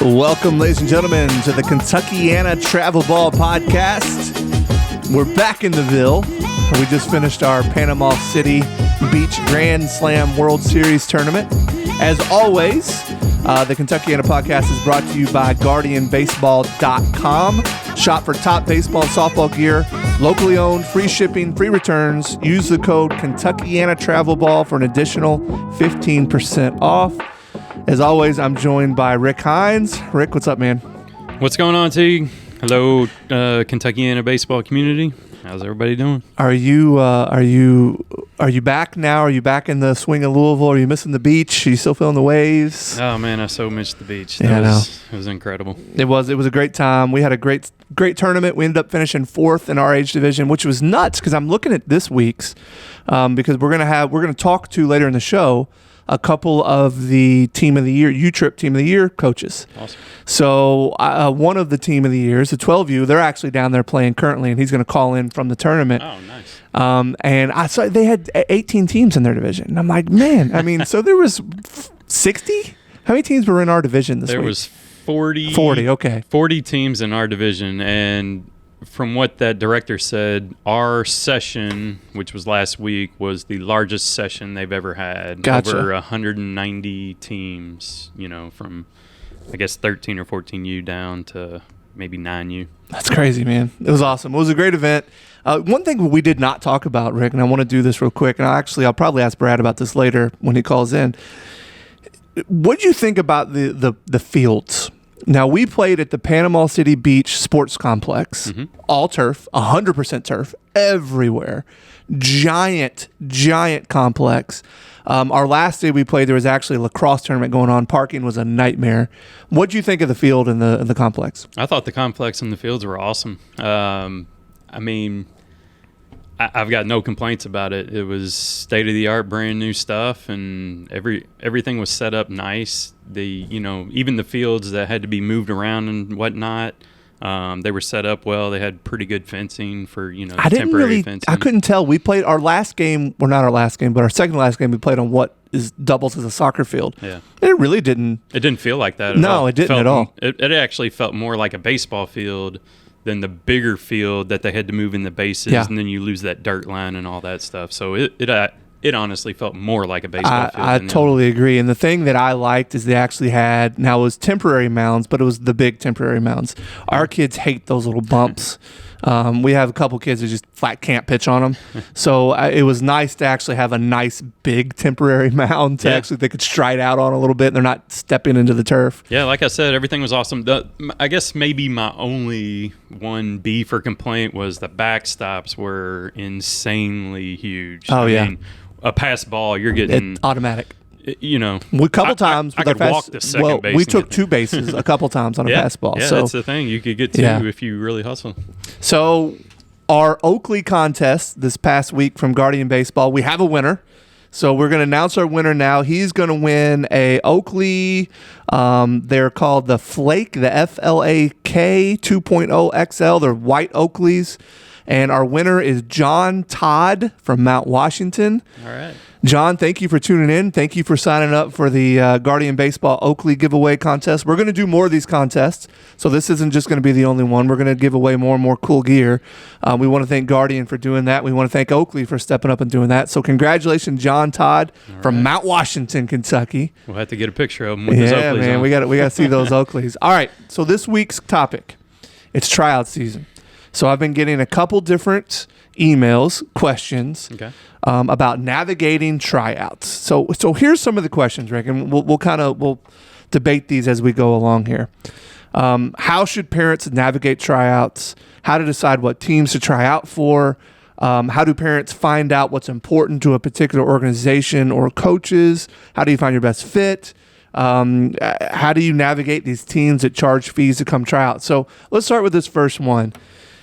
Welcome, ladies and gentlemen, to the Kentuckiana Travel Ball Podcast. We're back in the Ville. We just finished our Panama City Beach Grand Slam World Series tournament. As always, the Kentuckiana Podcast is brought to you by GuardianBaseball.com. Shop for top baseball and softball gear, locally owned, free shipping, free returns. Use the code Kentuckiana Travel Ball for an additional 15% off. As always, I'm joined by Rick Hines. Rick, what's up, man? What's going on, T? Hello, Kentuckiana baseball community. How's everybody doing? Are you back now? Are you back in the swing of Louisville? Are you missing the beach? Are you still feeling the waves? Oh man, I so missed the beach. It was incredible. It was a great time. We had a great tournament. We ended up finishing 4th in our age division, which was nuts because I'm looking at this week's because we're gonna talk to later in the show a couple of the Team of the Year, U-Trip Team of the Year coaches. Awesome. So one of the Team of the Years, the 12U, they're actually down there playing currently, and he's going to call in from the tournament. Oh, nice. And I saw they had 18 teams in their division. And I'm like, man, I mean, so there was 60? How many teams were in our division this week? There was 40. 40, okay. 40 teams in our division, and from what that director said, our session, which was last week, was the largest session they've ever had. Gotcha. Over 190 teams, from, I guess, 13 or 14U down to maybe 9U. That's crazy, man. It was awesome. It was a great event. One thing we did not talk about, Rick, and I want to do this real quick, and I'll probably ask Brad about this later when he calls in. What do you think about the fields? Now, we played at the Panama City Beach Sports Complex, all turf, 100% turf, everywhere. Giant complex. Our last day we played, there was actually a lacrosse tournament going on. Parking was a nightmare. What do you think of the field and the complex? I thought the complex and the fields were awesome. I've got no complaints about it. It was state-of-the-art, brand new stuff, and everything was set up nice. Even the fields that had to be moved around and whatnot, they were set up well. They had pretty good fencing for temporary fencing. I couldn't tell. We played our last game, or not our last game, but our second last game. We played on what is doubles as a soccer field. Yeah, it really didn't. It didn't feel like that. At all. No, it didn't at all. It actually felt more like a baseball field than the bigger field that they had to move in the bases, and then you lose that dirt line and all that stuff. So it honestly felt more like a baseball field. I totally agree. And the thing that I liked is they actually had, now it was temporary mounds, but it was the big temporary mounds. Our kids hate those little bumps. We have a couple kids that just flat can't pitch on them. So it was nice to actually have a nice big temporary mound to actually they could stride out on a little bit and they're not stepping into the turf. Yeah, like I said, everything was awesome. I guess maybe my only one beef or complaint was the backstops were insanely huge. Oh, I mean, a pass ball, you're getting automatic. A couple times I could walk to second base. We took 2 bases a couple times on a pass ball. Yeah, so that's the thing. You could get 2 if you really hustle. So our Oakley contest this past week from Guardian Baseball, we have a winner. So we're going to announce our winner now. He's going to win a Oakley. They're called the Flake, the FLAK 2.0 XL. They're white Oakleys. And our winner is John Todd from Mount Washington. All right. John, thank you for tuning in. Thank you for signing up for the Guardian Baseball Oakley giveaway contest. We're going to do more of these contests, so this isn't just going to be the only one. We're going to give away more and more cool gear. We want to thank Guardian for doing that. We want to thank Oakley for stepping up and doing that. So congratulations, John Todd from Mount Washington, Kentucky. We'll have to get a picture of him with his Oakleys. Yeah, man, on. we got to see those Oakleys. All right, so this week's topic, it's tryout season. So I've been getting a couple different emails, questions about navigating tryouts. So here's some of the questions, Rick, and we'll debate these as we go along here. How should parents navigate tryouts? How to decide what teams to try out for? How do parents find out what's important to a particular organization or coaches? How do you find your best fit? How do you navigate these teams that charge fees to come try out? So let's start with this first one.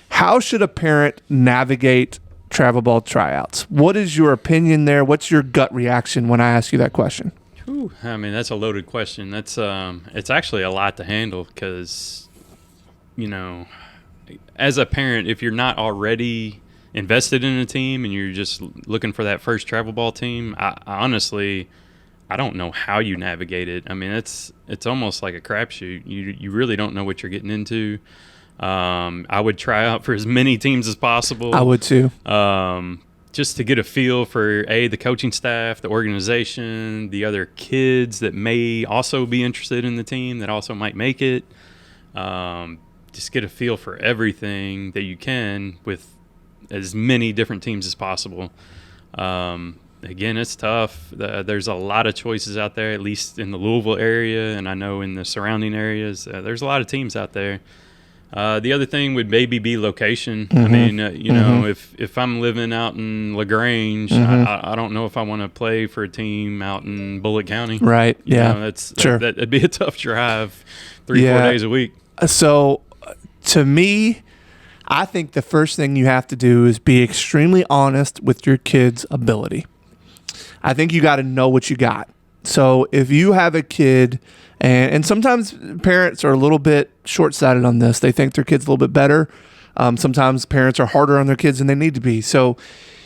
How should a parent navigate travel ball tryouts? What is your opinion there? What's your gut reaction when I ask you that question? Whew, I mean, that's a loaded question. That's it's actually a lot to handle because, you know, as a parent, if you're not already invested in a team and you're just looking for that first travel ball team, I honestly, I don't know how you navigate it. I mean, it's almost like a crapshoot. You really don't know what you're getting into. I would try out for as many teams as possible. I would too. Just to get a feel for the coaching staff, the organization, the other kids that may also be interested in the team that also might make it. Just get a feel for everything that you can with as many different teams as possible. Again, it's tough. There's a lot of choices out there, at least in the Louisville area, and I know in the surrounding areas. There's a lot of teams out there. The other thing would maybe be location. I mean, you know, if I'm living out in LaGrange, I don't know if I want to play for a team out in Bullitt County. Right. You Yeah. know, Sure. That'd be a tough drive 3-4 days a week. So to me, I think the first thing you have to do is be extremely honest with your kid's ability. I think you got to know what you got. So if you have a kid, and sometimes parents are a little bit short-sighted on this. They think their kid's a little bit better. Sometimes parents are harder on their kids than they need to be. So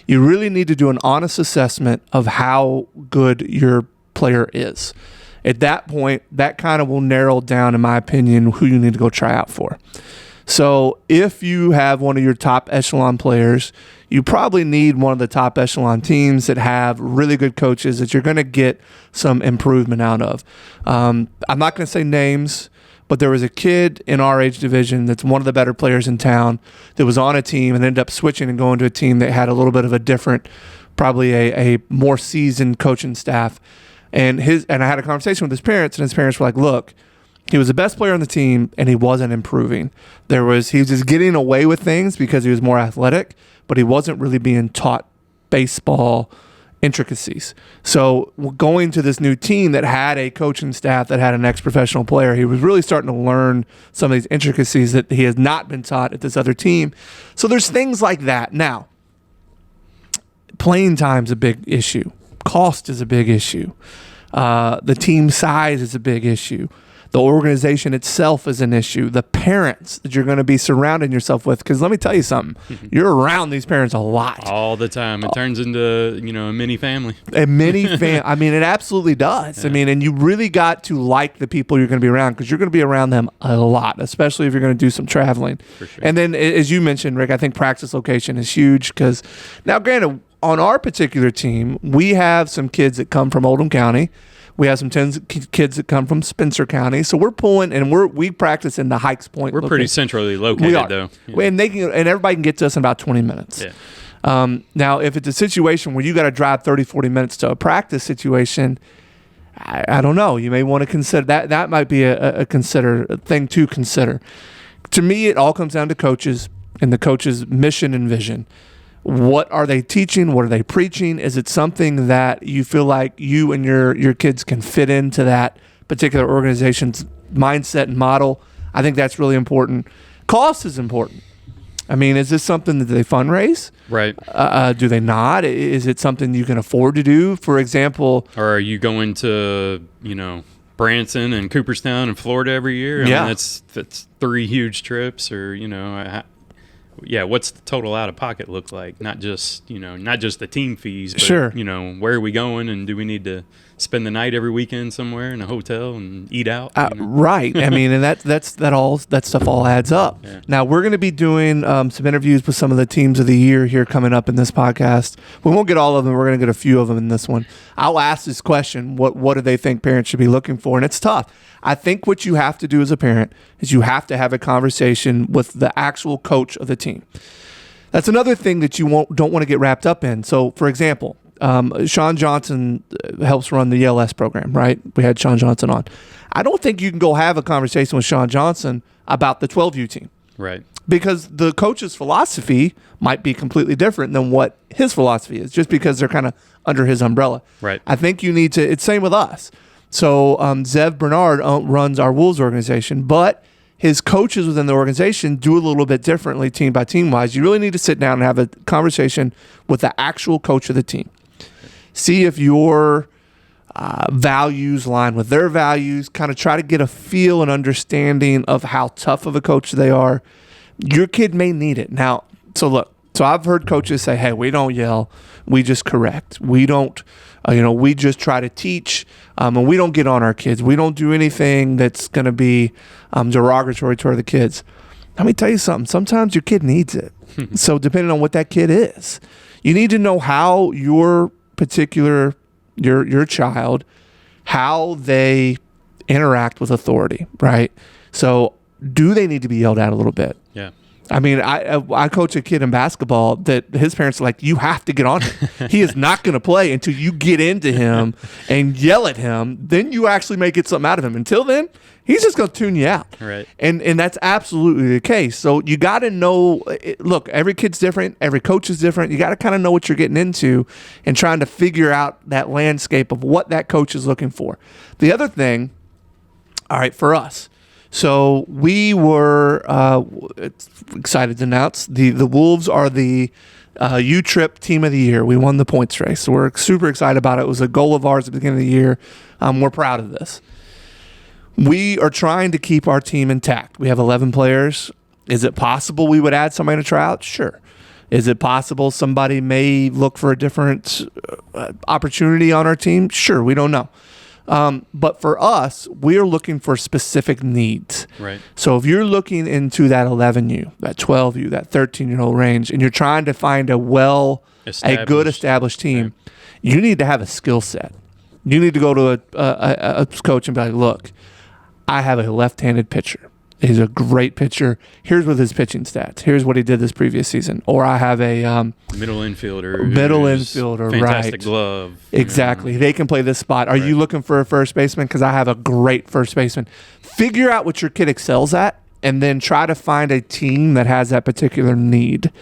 you really need to do an honest assessment of how good your player is. At that point, that kind of will narrow down, in my opinion, who you need to go try out for. So if you have one of your top echelon players, you probably need one of the top echelon teams that have really good coaches that you're going to get some improvement out of. I'm not going to say names, but there was a kid in our age division that's one of the better players in town that was on a team and ended up switching and going to a team that had a little bit of a different, probably a more seasoned coaching staff. And I had a conversation with his parents, and his parents were like, look, he was the best player on the team, and he wasn't improving. He was just getting away with things because he was more athletic, but he wasn't really being taught baseball intricacies. So going to this new team that had a coaching staff that had an ex-professional player, he was really starting to learn some of these intricacies that he has not been taught at this other team. So there's things like that. Now, playing time's a big issue. Cost is a big issue. The team size is a big issue. The organization itself is an issue. The parents that you're going to be surrounding yourself with, because let me tell you something, you're around these parents a lot. All the time. It turns into, you know, a mini family. A mini family. I mean, it absolutely does. Yeah. I mean, and you really got to like the people you're going to be around, because you're going to be around them a lot, especially if you're going to do some traveling. For sure. And then, as you mentioned, Rick, I think practice location is huge, because now, granted, on our particular team, we have some kids that come from Oldham County. We have some kids that come from Spencer County, so we're pulling, and we practice in the Hikes Point. We're pretty centrally located, we are. though. Yeah. And everybody can get to us in about 20 minutes. Yeah. Now, if it's a situation where you got to drive 30, 40 minutes to a practice situation, I don't know. You may want to consider that. That might be a thing to consider. To me, it all comes down to coaches and the coach's mission and vision. What are they teaching? What are they preaching? Is it something that you feel like you and your kids can fit into that particular organization's mindset and model? I think that's really important. Cost is important. I mean, is this something that they fundraise? Right. Do they not? Is it something you can afford to do? For example, or are you going to, you know, Branson and Cooperstown in Florida every year? I mean, that's 3 huge trips, or, you know, what's the total out of pocket look like? Not just the team fees, but, sure, you know, where are we going, and do we need to spend the night every weekend somewhere in a hotel and eat out? Right. I mean, and that stuff all adds up. Yeah. Now, we're going to be doing some interviews with some of the teams of the year here coming up in this podcast. We won't get all of them. We're going to get a few of them in this one. I'll ask this question: what do they think parents should be looking for? And it's tough. I think what you have to do as a parent is you have to have a conversation with the actual coach of the team. That's another thing that you don't want to get wrapped up in. So, for example, Sean Johnson helps run the ELS program, right? We had Sean Johnson on. I don't think you can go have a conversation with Sean Johnson about the 12U team. Right. Because the coach's philosophy might be completely different than what his philosophy is, just because they're kind of under his umbrella. Right. I think you need to, it's same with us. So Zev Bernard runs our Wolves organization, but his coaches within the organization do a little bit differently team by team wise. You really need to sit down and have a conversation with the actual coach of the team. See if your values line with their values, kind of try to get a feel and understanding of how tough of a coach they are. your kid may need it. Now, so I've heard coaches say, hey, we don't yell, we just correct. We don't, we just try to teach, and we don't get on our kids. We don't do anything that's going to be derogatory toward the kids. Let me tell you something. Sometimes your kid needs it. So depending on what that kid is, you need to know how your particular, your child, how they interact with authority, right? So do they need to be yelled at a little bit? Yeah. I mean, I coach a kid in basketball that his parents are like, you have to get on him. He is not going to play until you get into him and yell at him. Then you actually may get something out of him. Until then, he's just going to tune you out. Right. And that's absolutely the case. So you got to know, look, every kid's different. Every coach is different. You got to kind of know what you're getting into and trying to figure out that landscape of what that coach is looking for. The other thing, all right, for us, so we were excited to announce the Wolves are the U-Trip Team of the Year. We won the points race. So we're super excited about it. It was a goal of ours at the beginning of the year. We're proud of this. We are trying to keep our team intact. We have 11 players. Is it possible we would add somebody to tryout? Sure. Is it possible somebody may look for a different opportunity on our team? Sure. We don't know. But for us, we're looking for specific needs. Right. So if you're looking into that 11U, that 12U, that 13-year-old range, and you're trying to find a good established team, you need to have a skill set. You need to go to a coach and be like, look, I have a left-handed pitcher. He's a great pitcher. Here's what his pitching stats. Here's what he did this previous season. Or I have a middle infielder, fantastic right? Glove. Exactly. They can play this spot. Are you looking for a first baseman? Because I have a great first baseman. Figure out what your kid excels at, and then try to find a team that has that particular need.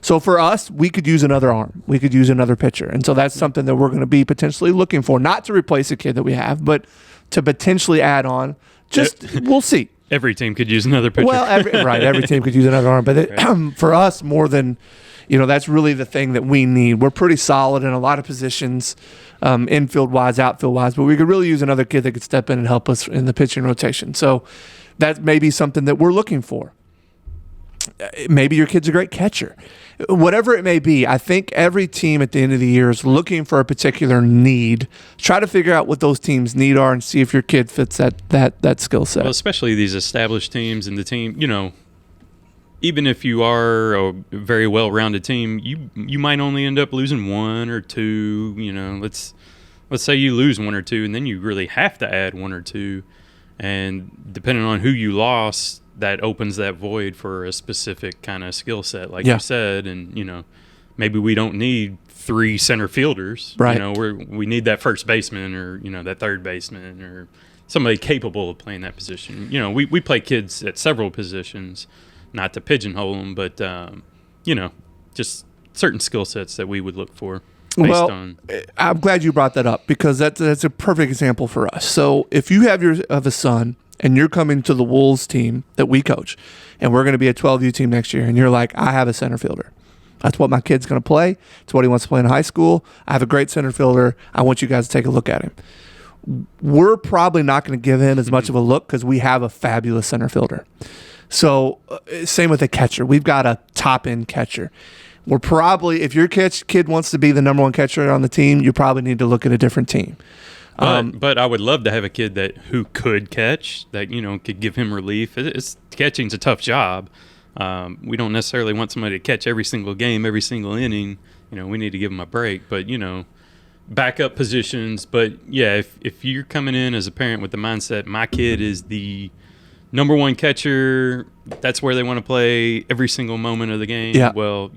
So for us, we could use another arm. We could use another pitcher. And so that's something that we're going to be potentially looking for, not to replace a kid that we have, but to potentially add on. We'll see. Every team could use another pitcher. Well, every team could use another arm. But for us, more than, that's really the thing that we need. We're pretty solid in a lot of positions, infield-wise, outfield-wise, but we could really use another kid that could step in and help us in the pitching rotation. So that may be something that we're looking for. Maybe your kid's a great catcher. Whatever it may be, I think every team at the end of the year is looking for a particular need. Try to figure out what those teams' need are and see if your kid fits that skill set. Well, especially these established teams and the team, even if you are a very well-rounded team, you might only end up losing one or two. Let's say you lose one or two, and then you really have to add one or two. And depending on who you lost, that opens that void for a specific kind of skill set, like you said. And, maybe we don't need 3 center fielders. Right. We need that first baseman or, that third baseman or somebody capable of playing that position. We play kids at several positions, not to pigeonhole them, but, just certain skill sets that we would look for. I'm glad you brought that up because that's a perfect example for us. So if you have a son and you're coming to the Wolves team that we coach, and we're going to be a 12U team next year, and you're like, I have a center fielder. That's what my kid's going to play. It's what he wants to play in high school. I have a great center fielder. I want you guys to take a look at him. We're probably not going to give him as much of a look because we have a fabulous center fielder. So same with the catcher. We've got a top-end catcher. We're probably, if your kid wants to be the number one catcher on the team, you probably need to look at a different team. But I would love to have a kid who could catch, that could give him relief. Catching's a tough job. We don't necessarily want somebody to catch every single game, every single inning. We need to give them a break. But backup positions. But yeah, if you're coming in as a parent with the mindset, my kid is the number one catcher, that's where they want to play every single moment of the game. Yeah. Well,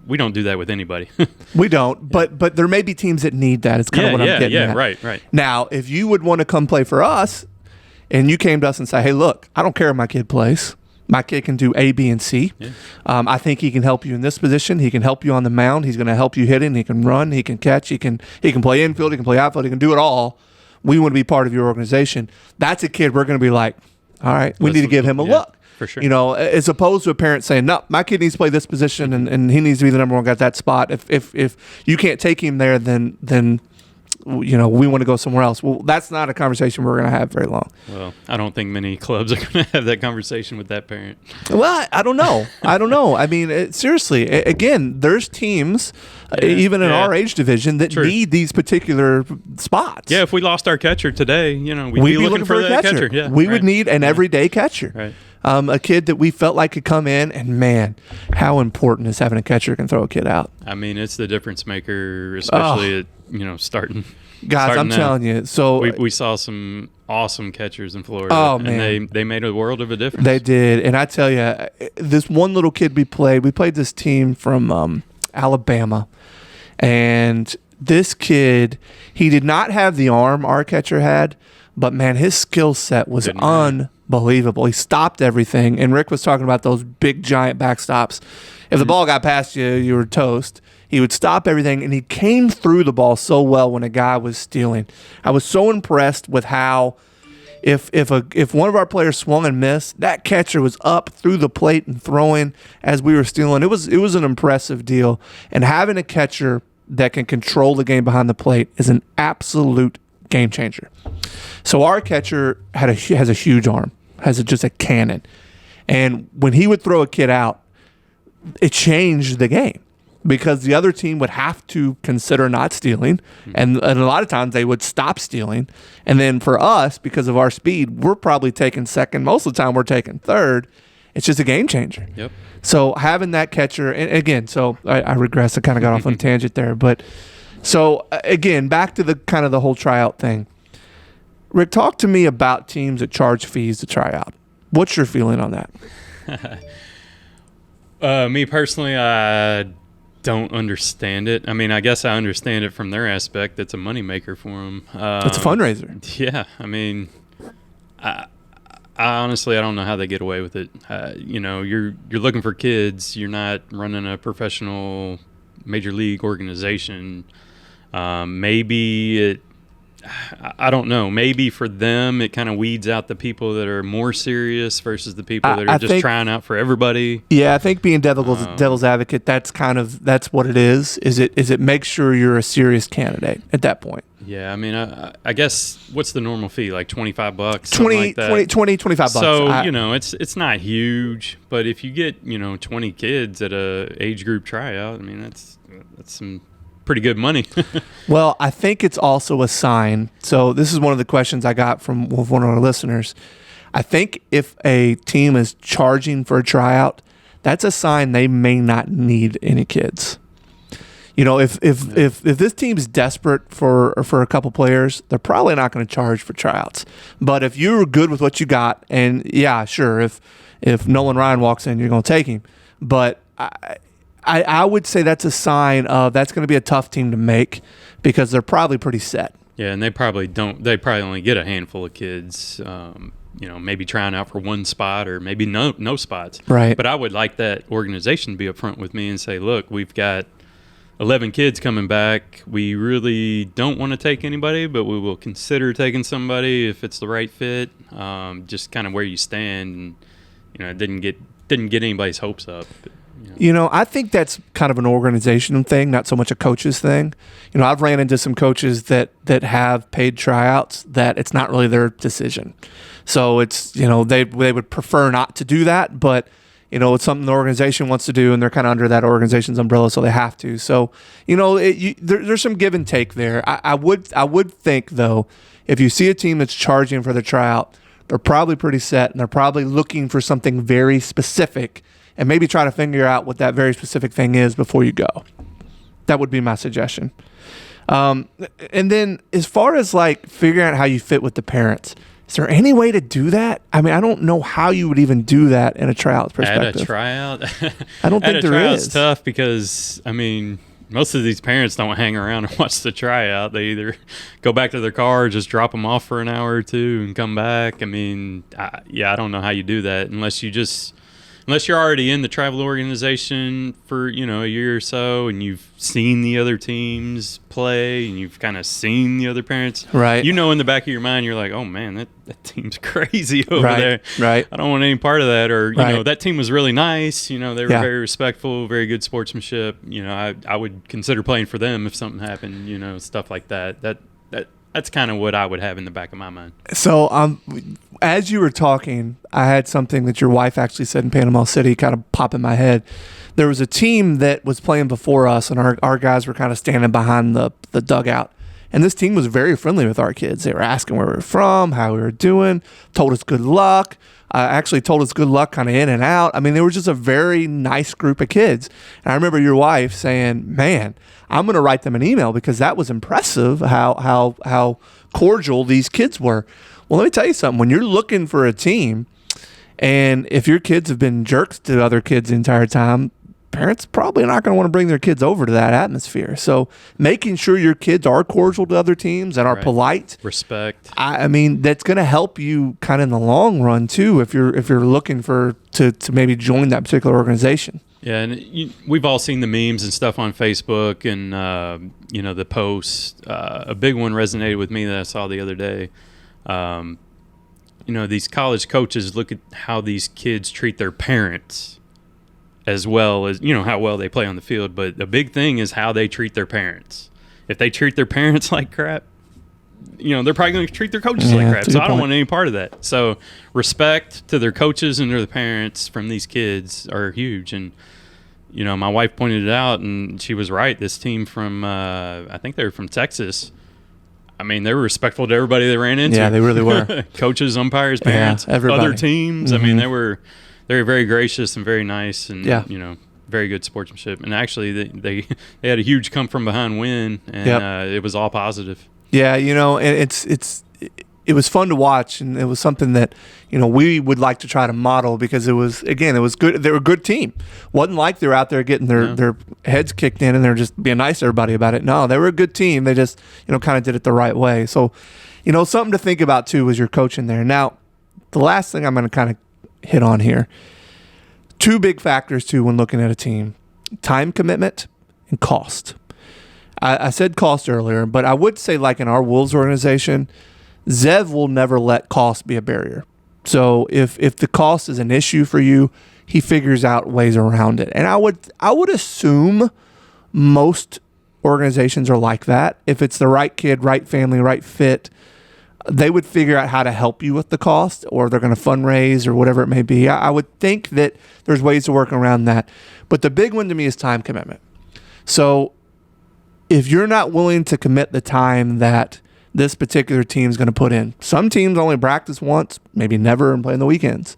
we don't do that with anybody. We don't, but there may be teams that need that. It's kind of what I'm getting at. Right. Now, if you would want to come play for us and you came to us and say, hey, look, I don't care if my kid plays. My kid can do A, B, and C. Yeah. I think he can help you in this position. He can help you on the mound. He's going to help you hitting. He can run. He can catch. He can play infield. He can play outfield. He can do it all. We want to be part of your organization. That's a kid we're going to be like, all right, we need to give him a look. For sure. As opposed to a parent saying, no, my kid needs to play this position and he needs to be the number one guy at that spot. If you can't take him there, then we want to go somewhere else. Well, that's not a conversation we're going to have very long. Well, I don't think many clubs are going to have that conversation with that parent. Well, I don't know. I mean, seriously, again, there's teams, even in our age division, that need these particular spots. Yeah, if we lost our catcher today, we'd be looking for that catcher. Yeah, we would need an everyday catcher. Right. A kid that we felt like could come in, and man, how important is having a catcher who can throw a kid out. I mean, it's the difference maker, especially at starting. Guys, I'm telling you. So we saw some awesome catchers in Florida. Oh man, and they made a world of a difference. They did, and I tell you, this one little kid we played this team from Alabama, and this kid, he did not have the arm our catcher had, but man, his skill set was unbelievable. He stopped everything, and Rick was talking about those big giant backstops. If the ball got past you, you were toast. He would stop everything, and he came through the ball so well when a guy was stealing. I was so impressed with how if one of our players swung and missed, that catcher was up through the plate and throwing as we were stealing. It was an impressive deal, and having a catcher that can control the game behind the plate is an absolute game changer. So our catcher has a huge arm, has just a cannon. And when he would throw a kid out, it changed the game because the other team would have to consider not stealing. And a lot of times they would stop stealing. And then for us, because of our speed, we're probably taking second. Most of the time we're taking third. It's just a game changer. Yep. So having that catcher, and again, so I regress. I kind of got off on a tangent there. But so again, back to the kind of the whole tryout thing. Rick, talk to me about teams that charge fees to try out. What's your feeling on that? Me personally, I don't understand it. I mean, I guess I understand it from their aspect. It's a moneymaker for them. It's a fundraiser. Yeah, I mean, I honestly, I don't know how they get away with it. You're looking for kids. You're not running a professional major league organization. Maybe I don't know. Maybe for them, it kind of weeds out the people that are more serious versus the people that are just trying out for everybody. Yeah, I think being devil's advocate, that's what it is. Is it make sure you're a serious candidate at that point? Yeah, I mean, I guess what's the normal fee? Like $25, $20, $25. So it's not huge, but if you get 20 kids at a age group tryout, I mean that's some pretty good money. Well, I think it's also a sign. So this is one of the questions I got from one of our listeners. I think if a team is charging for a tryout, that's a sign they may not need any kids. If this team is desperate for a couple players, they're probably not going to charge for tryouts. But if you're good with what you got, and yeah, sure, if Nolan Ryan walks in, you're going to take him. But I would say that's a sign of that's going to be a tough team to make because they're probably pretty set. Yeah, and they probably only get a handful of kids, maybe trying out for one spot or maybe no spots. Right. But I would like that organization to be upfront with me and say, look, we've got 11 kids coming back. We really don't want to take anybody, but we will consider taking somebody if it's the right fit. Just kind of where you stand, and it didn't get anybody's hopes up. But, I think that's kind of an organizational thing, not so much a coach's thing. I've ran into some coaches that have paid tryouts that it's not really their decision. So it's, they would prefer not to do that, but it's something the organization wants to do, and they're kind of under that organization's umbrella, so they have to. So, there's some give and take there. I would think, though, if you see a team that's charging for the tryout, they're probably pretty set, and they're probably looking for something very specific, and maybe try to figure out what that very specific thing is before you go. That would be my suggestion. And then as far as figuring out how you fit with the parents, is there any way to do that? I mean, I don't know how you would even do that in a tryout perspective. At a tryout? I don't think there is. It's tough because, I mean, most of these parents don't hang around and watch the tryout. They either go back to their car or just drop them off for an hour or two and come back. I mean, I don't know how you do that unless you're already in the travel organization for, a year or so, and you've seen the other teams play and you've kind of seen the other parents. Right. In the back of your mind, you're like, oh, man, that team's crazy over there. Right. I don't want any part of that. Or, that team was really nice. They were very respectful, very good sportsmanship. I would consider playing for them if something happened, stuff like that. that's kind of what I would have in the back of my mind. So as you were talking, I had something that your wife actually said in Panama City kind of pop in my head. There was a team that was playing before us, and our guys were kind of standing behind the dugout. And this team was very friendly with our kids. They were asking where we were from, how we were doing, told us good luck. Actually told us good luck kind of in and out. I mean, they were just a very nice group of kids. And I remember your wife saying, man, I'm going to write them an email because that was impressive how cordial these kids were. Well, let me tell you something. When you're looking for a team, and if your kids have been jerks to other kids the entire time, parents probably not going to want to bring their kids over to that atmosphere. So making sure your kids are cordial to other teams and are polite, respect. I mean, that's going to help you kind of in the long run too if you're looking to maybe join that particular organization. Yeah, and we've all seen the memes and stuff on Facebook and the posts. A big one resonated with me that I saw the other day. These college coaches look at how these kids treat their parents, as well as, how well they play on the field. But the big thing is how they treat their parents. If they treat their parents like crap, they're probably going to treat their coaches like crap. So I don't want any part of that. So respect to their coaches and to their parents from these kids are huge. And, my wife pointed it out, and she was right. This team from, I think they were from Texas. I mean, they were respectful to everybody they ran into. Yeah, they really were. Coaches, umpires, parents, other teams. Mm-hmm. I mean, they were very gracious and very nice, and very good sportsmanship. And actually, they had a huge come from behind win, and it was all positive. Yeah, and it was fun to watch, and it was something that we would like to try to model because it was good. They were a good team. Wasn't like they were out there getting their heads kicked in and they're just being nice to everybody about it. No, they were a good team. They just kind of did it the right way. So something to think about too was your coaching there. Now, the last thing I'm going to kind of hit on here. Two big factors too when looking at a team: time commitment and cost. I said cost earlier, but I would say, like in our Wolves organization, Zev will never let cost be a barrier. So if the cost is an issue for you, he figures out ways around it. And I would assume most organizations are like that. If it's the right kid, right family, right fit, they would figure out how to help you with the cost, or they're going to fundraise or whatever it may be. I would think that there's ways to work around that. But the big one to me is time commitment. So if you're not willing to commit the time that this particular team is going to put in, some teams only practice once, maybe never, and play on the weekends.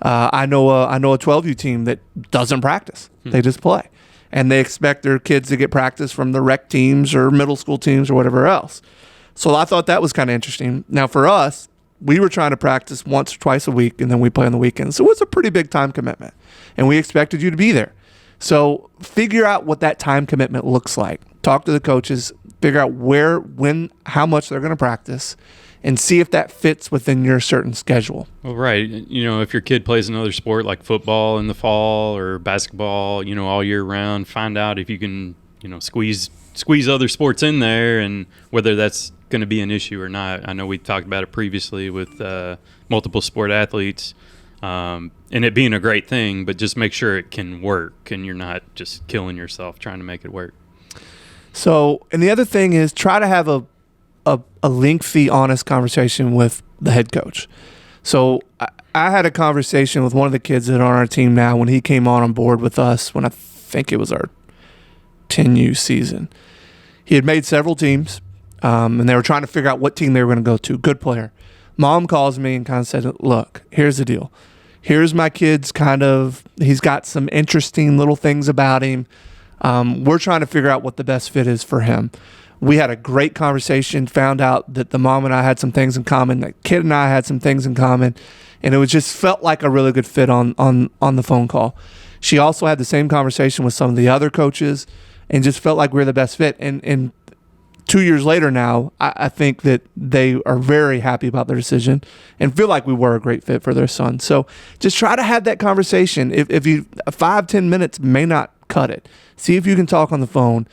I know a 12U team that doesn't practice. They just play. And they expect their kids to get practice from the rec teams or middle school teams or whatever else. So I thought that was kind of interesting. Now for us, we were trying to practice once or twice a week, and then we play on the weekends. So it was a pretty big time commitment, and we expected you to be there. So figure out what that time commitment looks like. Talk to the coaches, figure out where, when, how much they're going to practice, and see if that fits within your certain schedule. Well, right. If your kid plays another sport like football in the fall or basketball, all year round, find out if you can, squeeze other sports in there, and whether that's going to be an issue or not. I know we talked about it previously with multiple sport athletes, and it being a great thing, but just make sure it can work and you're not just killing yourself trying to make it work. So, and the other thing is try to have a lengthy, honest conversation with the head coach. So I had a conversation with one of the kids that are on our team now when he came on board with us when I think it was our 10U season. He had made several teams, and they were trying to figure out what team they were going to go to. Good player. Mom calls me and kind of said, look, here's the deal. Here's my kid's he's got some interesting little things about him. We're trying to figure out what the best fit is for him. We had a great conversation, found out that the mom and I had some things in common, that kid and I had some things in common, and it was just felt like a really good fit on the phone call. She also had the same conversation with some of the other coaches and just felt like we were the best fit. And 2 years later now, I think that they are very happy about their decision and feel like we were a great fit for their son. So just try to have that conversation. If you 5-10 minutes may not cut it. See if you can talk on the phone.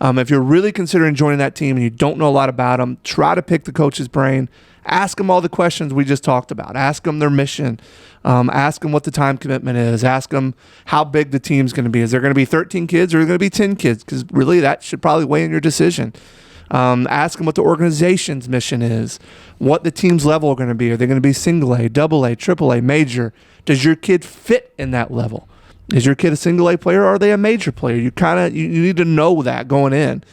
If you're really considering joining that team and you don't know a lot about them, try to pick the coach's brain. Ask them all the questions we just talked about. Ask them their mission. Ask them what the time commitment is. Ask them how big the team's going to be. Is there going to be 13 kids or is there going to be 10 kids? Because really that should probably weigh in your decision. Ask them what the organization's mission is, what the team's level are going to be. Are they going to be single A, double A, triple A, major? Does your kid fit in that level? Is your kid a single A player, or are they a major player? You need to know that going in.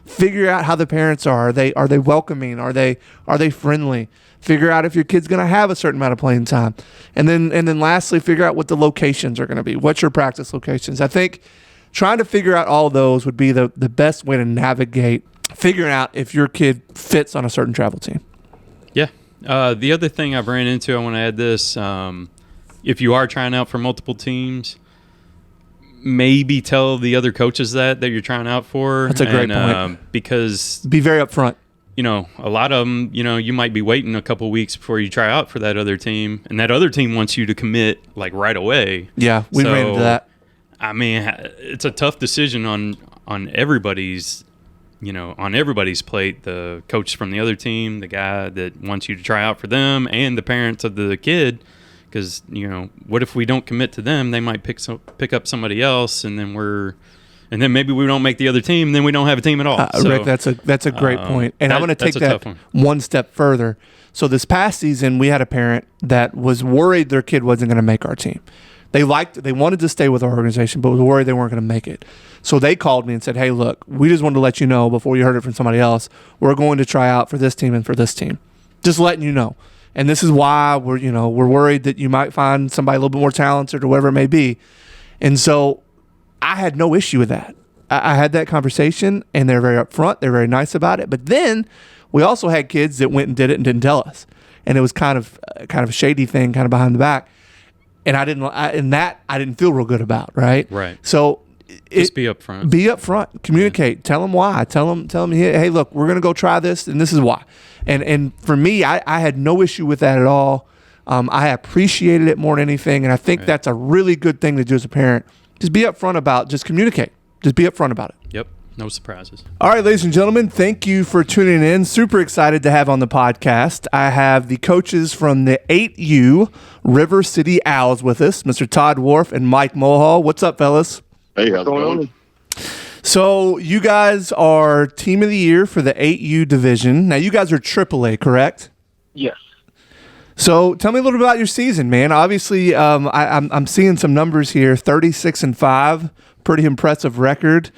Figure out how the parents are. Are they welcoming? Are they friendly? Figure out if your kid's going to have a certain amount of playing time. And then lastly, figure out what the locations are going to be. What's your practice locations? I think trying to figure out all those would be the best way to navigate figuring out if your kid fits on a certain travel team. Yeah. The other thing I've ran into, I want to add this. If you are trying out for multiple teams, maybe tell the other coaches that you're trying out for. That's a great point. Because be very upfront. A lot of them, you might be waiting a couple weeks before you try out for that other team, and that other team wants you to commit like right away. Yeah, we ran into that. I mean, it's a tough decision on everybody's, on everybody's plate. The coach from the other team, the guy that wants you to try out for them, and the parents of the kid. Because what if we don't commit to them? They might pick up somebody else, and then maybe we don't make the other team, and then we don't have a team at all. Rick, that's a great point. And I'm going to take that one step further. So this past season, we had a parent that was worried their kid wasn't going to make our team. They wanted to stay with our organization, but was worried they weren't going to make it. So they called me and said, "Hey, look, we just wanted to let you know before you heard it from somebody else. We're going to try out for this team and for this team. Just letting you know. And this is why we're worried that you might find somebody a little bit more talented or whatever it may be." And so I had no issue with that. I had that conversation, and they're very upfront. They're very nice about it. But then we also had kids that went and did it and didn't tell us, and it was kind of a shady thing, kind of behind the back. And I didn't feel real good about. Right. So just be upfront. Be upfront. Communicate. Yeah. Tell them why. Tell them. Hey, look, we're going to go try this, and this is why. And for me, I had no issue with that at all. I appreciated it more than anything, and I think that's a really good thing to do as a parent. Just be upfront about. Just communicate. Just be upfront about it. Yep. No surprises. All right, ladies and gentlemen, thank you for tuning in. Super excited to have on the podcast. I have the coaches from the 8U River City Owls with us, Mr. Todd Warf and Mike Mulhall. What's up, fellas? Hey, how's it going? So you guys are Team of the Year for the 8U division. Now, you guys are AAA, correct? Yes. So tell me a little bit about your season, man. Obviously, I'm seeing some numbers here, 36-5, pretty impressive record.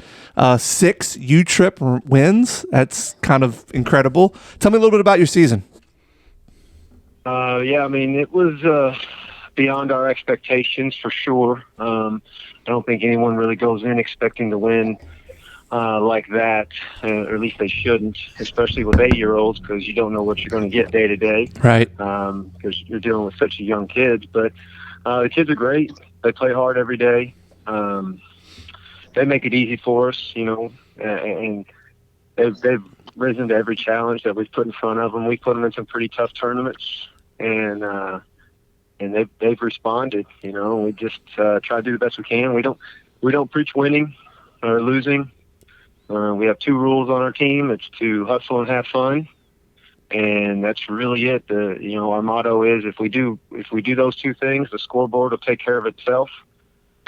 6 U-Trip wins. That's kind of incredible. Tell me a little bit about your season. Yeah, I mean, it was beyond our expectations for sure. I don't think anyone really goes in expecting to win like that, or at least they shouldn't, especially with 8-year-olds, because you don't know what you're going to get day to day. Right. Because you're dealing with such young kids. But the kids are great. They play hard every day. They make it easy for us, and they've risen to every challenge that we've put in front of them. We put them in some pretty tough tournaments, and they've responded. We just try to do the best we can. We don't preach winning or losing. We have 2 rules on our team. It's to hustle and have fun, and that's really it. Our motto is if we do those 2 things, the scoreboard will take care of itself.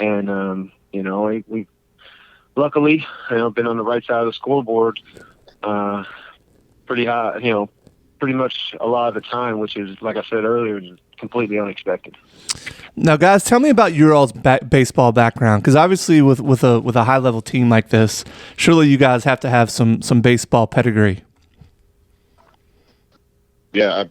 And we luckily been on the right side of the scoreboard pretty high, pretty much a lot of the time, which is, like I said earlier, completely unexpected. Now, guys, tell me about your all's baseball background, because obviously with a high level team like this, surely you guys have to have some baseball pedigree. Yeah,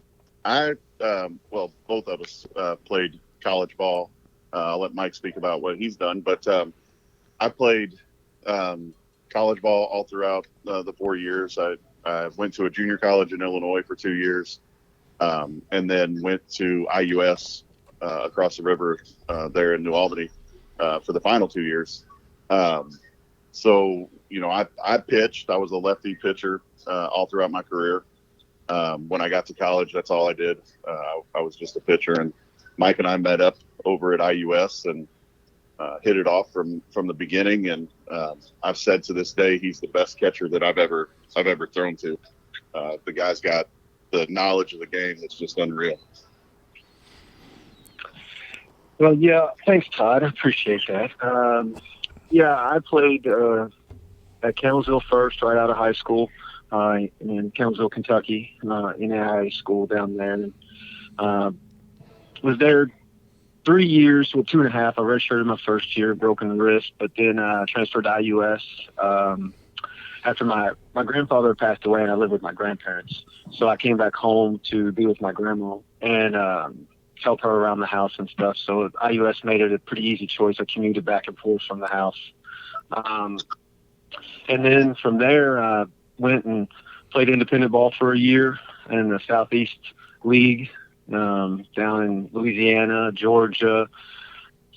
well, both of us played college ball. I'll let Mike speak about what he's done, but I played college ball all throughout the 4 years. I went to a junior college in Illinois for 2 years, and then went to IUS across the river there in New Albany for the final 2 years. So, I pitched. I was a lefty pitcher all throughout my career. When I got to college, that's all I did. I was just a pitcher, and Mike and I met up over at IUS and hit it off from the beginning. And I've said to this day, he's the best catcher that I've ever thrown to. The guy's got the knowledge of the game that's just unreal. Well, yeah, thanks, Todd. I appreciate that. I played at Kennelsville first, right out of high school. in Kelmsville, Kentucky, in a high school down there. And, was there 3 years, well, 2.5. I redshirted my first year, broken wrist, but then transferred to IUS after my grandfather passed away, and I lived with my grandparents. So I came back home to be with my grandma and help her around the house and stuff. So IUS made it a pretty easy choice. I commuted back and forth from the house. And then from there, went and played independent ball for a year in the Southeast League, down in Louisiana, Georgia,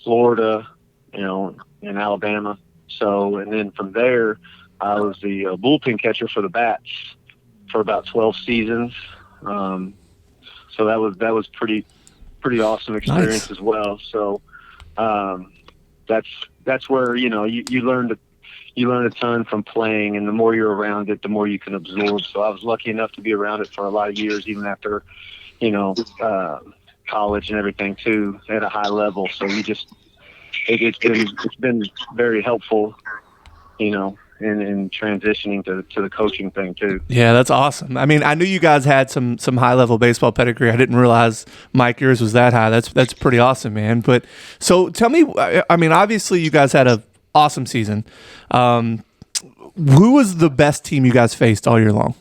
Florida, and Alabama. So, and then from there, I was the bullpen catcher for the Bats for about 12 seasons. So that was pretty awesome experience. Nice. As well. So that's where you learn a ton from playing, and the more you're around it, the more you can absorb. So I was lucky enough to be around it for a lot of years, even after college and everything too, at a high level. So it's been very helpful, in transitioning to the coaching thing too. Yeah, that's awesome. I mean, I knew you guys had some high level baseball pedigree. I didn't realize, Mike, yours was that high. That's pretty awesome, man. But so tell me, I mean, obviously you guys had an awesome season. Who was the best team you guys faced all year long?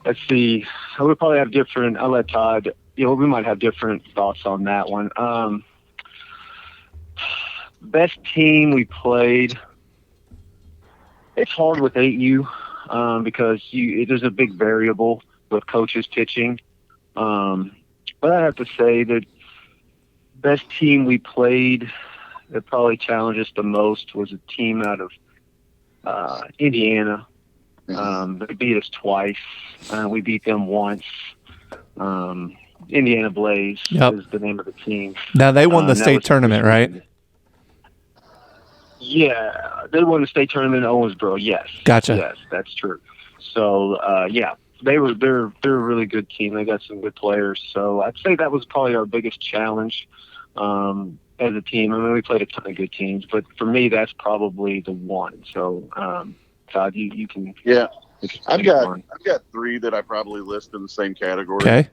Let's see. I would probably have different. I'll let Todd. We might have different thoughts on that one. Best team we played. It's hard with 8U because there's a big variable with coaches pitching. But I have to say that best team we played that probably challenged us the most was a team out of Indiana. They beat us twice. We beat them once. Indiana Blaze is the name of the team. Now they won the state tournament, right? Yeah, they won the state tournament in Owensboro. Yes. Gotcha. Yes, that's true. So they're a really good team. They got some good players. So I'd say that was probably our biggest challenge as a team. I mean, we played a ton of good teams, but for me, that's probably the one. So Todd, you can. Yeah, I've got 3 that I probably list in the same category. Okay.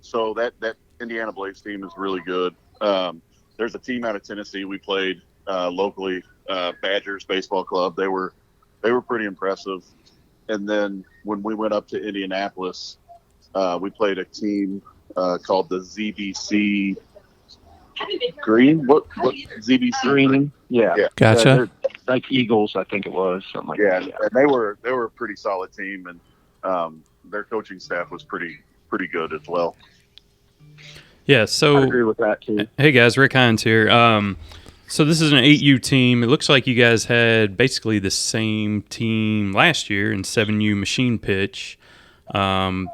So that Indiana Blaze team is really good. There's a team out of Tennessee we played locally, Badgers Baseball Club. They were pretty impressive. And then when we went up to Indianapolis, we played a team called the ZBC Green. What ZBC Green? Yeah. Gotcha. They're like Eagles, I think it was, something like that. Yeah, and they were a pretty solid team, and their coaching staff was pretty good as well. Yeah, so I agree with that too. Hey guys, Rick Hines here. So this is an 8U team. It looks like you guys had basically the same team last year in 7U machine pitch. How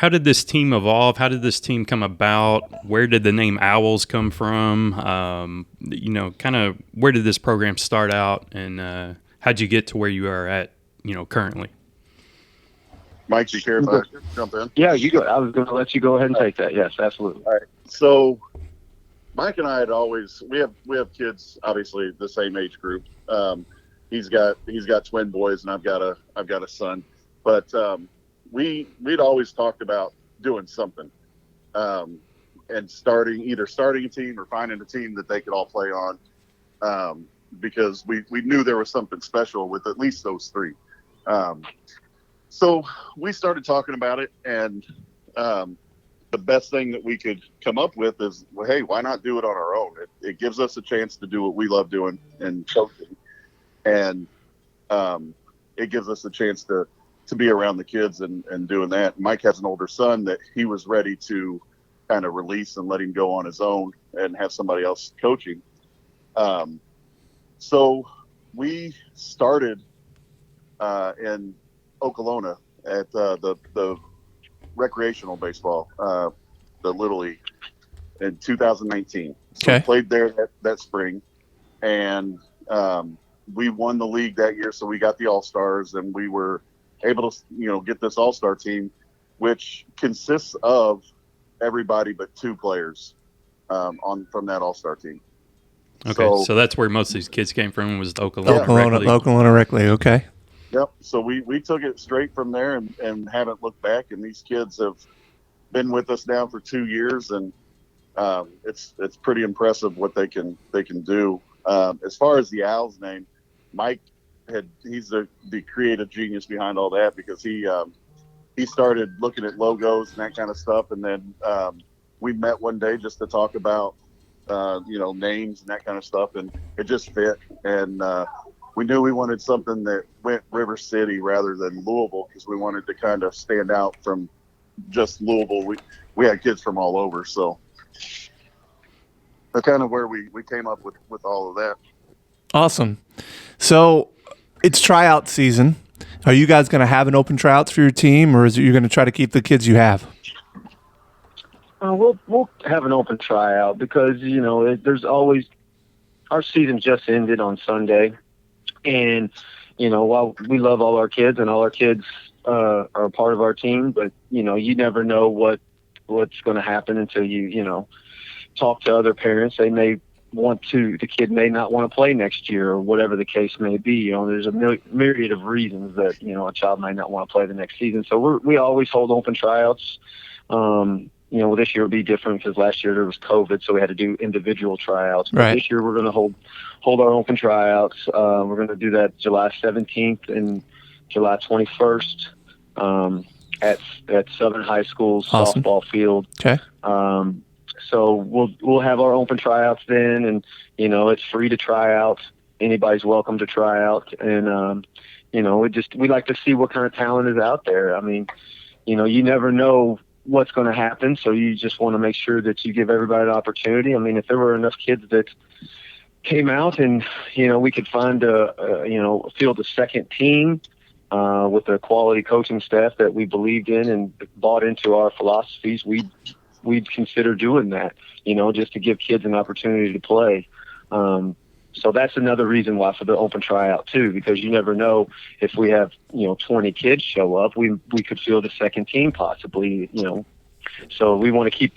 did this team evolve? How did this team come about? Where did the name Owls come from? Kind of where did this program start out, and how'd you get to where you are at, currently? Mike, you care if I jump in? Yeah, you go. I was going to let you go ahead and take that. Yes, absolutely. All right. So Mike and I had always we have kids, obviously the same age group. He's got twin boys, and I've got a son. But we'd always talked about doing something, and starting a team or finding a team that they could all play on, because we knew there was something special with at least those 3. So we started talking about it, and the best thing that we could come up with is, well, hey, why not do it on our own? It gives us a chance to do what we love doing and coaching, and it gives us a chance to be around the kids and doing that. Mike has an older son that he was ready to kind of release and let him go on his own and have somebody else coaching. So we started in Oklahoma at the recreational baseball, the Little League, in 2019. So okay. We played there that spring, and we won the league that year. So we got the All-Stars, and we were able to, get this All-Star team, which consists of everybody but 2 players from that All-Star team. Okay, so that's where most of these kids came from, was Oakley. Okay. Yep. So we took it straight from there and haven't looked back. And these kids have been with us now for 2 years, and it's pretty impressive what they can do. As far as the Owls name, Mike he's the creative genius behind all that, because he started looking at logos and that kind of stuff, and then we met one day just to talk about names and that kind of stuff, and it just fit. And we knew we wanted something that went River City rather than Louisville, because we wanted to kind of stand out from just Louisville. We had kids from all over, so that's kind of where we came up with all of that. Awesome. So it's tryout season. Are you guys going to have an open tryouts for your team, or is it you're going to try to keep the kids you have? We'll have an open tryout, because there's always, our season just ended on Sunday, and while we love all our kids and all our kids are a part of our team, but you never know what's going to happen until you talk to other parents. They may the kid may not want to play next year, or whatever the case may be. There's a myriad of reasons that a child might not want to play the next season. So we always hold open tryouts. This year will be different because last year there was COVID, so we had to do individual tryouts. But this year we're going to hold our open tryouts. We're going to do that July 17th and July 21st at Southern High School's softball field. Okay. So we'll have our open tryouts then, and it's free to try out. Anybody's welcome to try out, and we like to see what kind of talent is out there. I mean, you never know what's going to happen, so you just want to make sure that you give everybody an opportunity. I mean, if there were enough kids that came out and we could find field a second team with a quality coaching staff that we believed in and bought into our philosophies, we'd consider doing that, just to give kids an opportunity to play. So that's another reason why for the open tryout too, because you never know if we have 20 kids show up, we could field a second team possibly. So we want to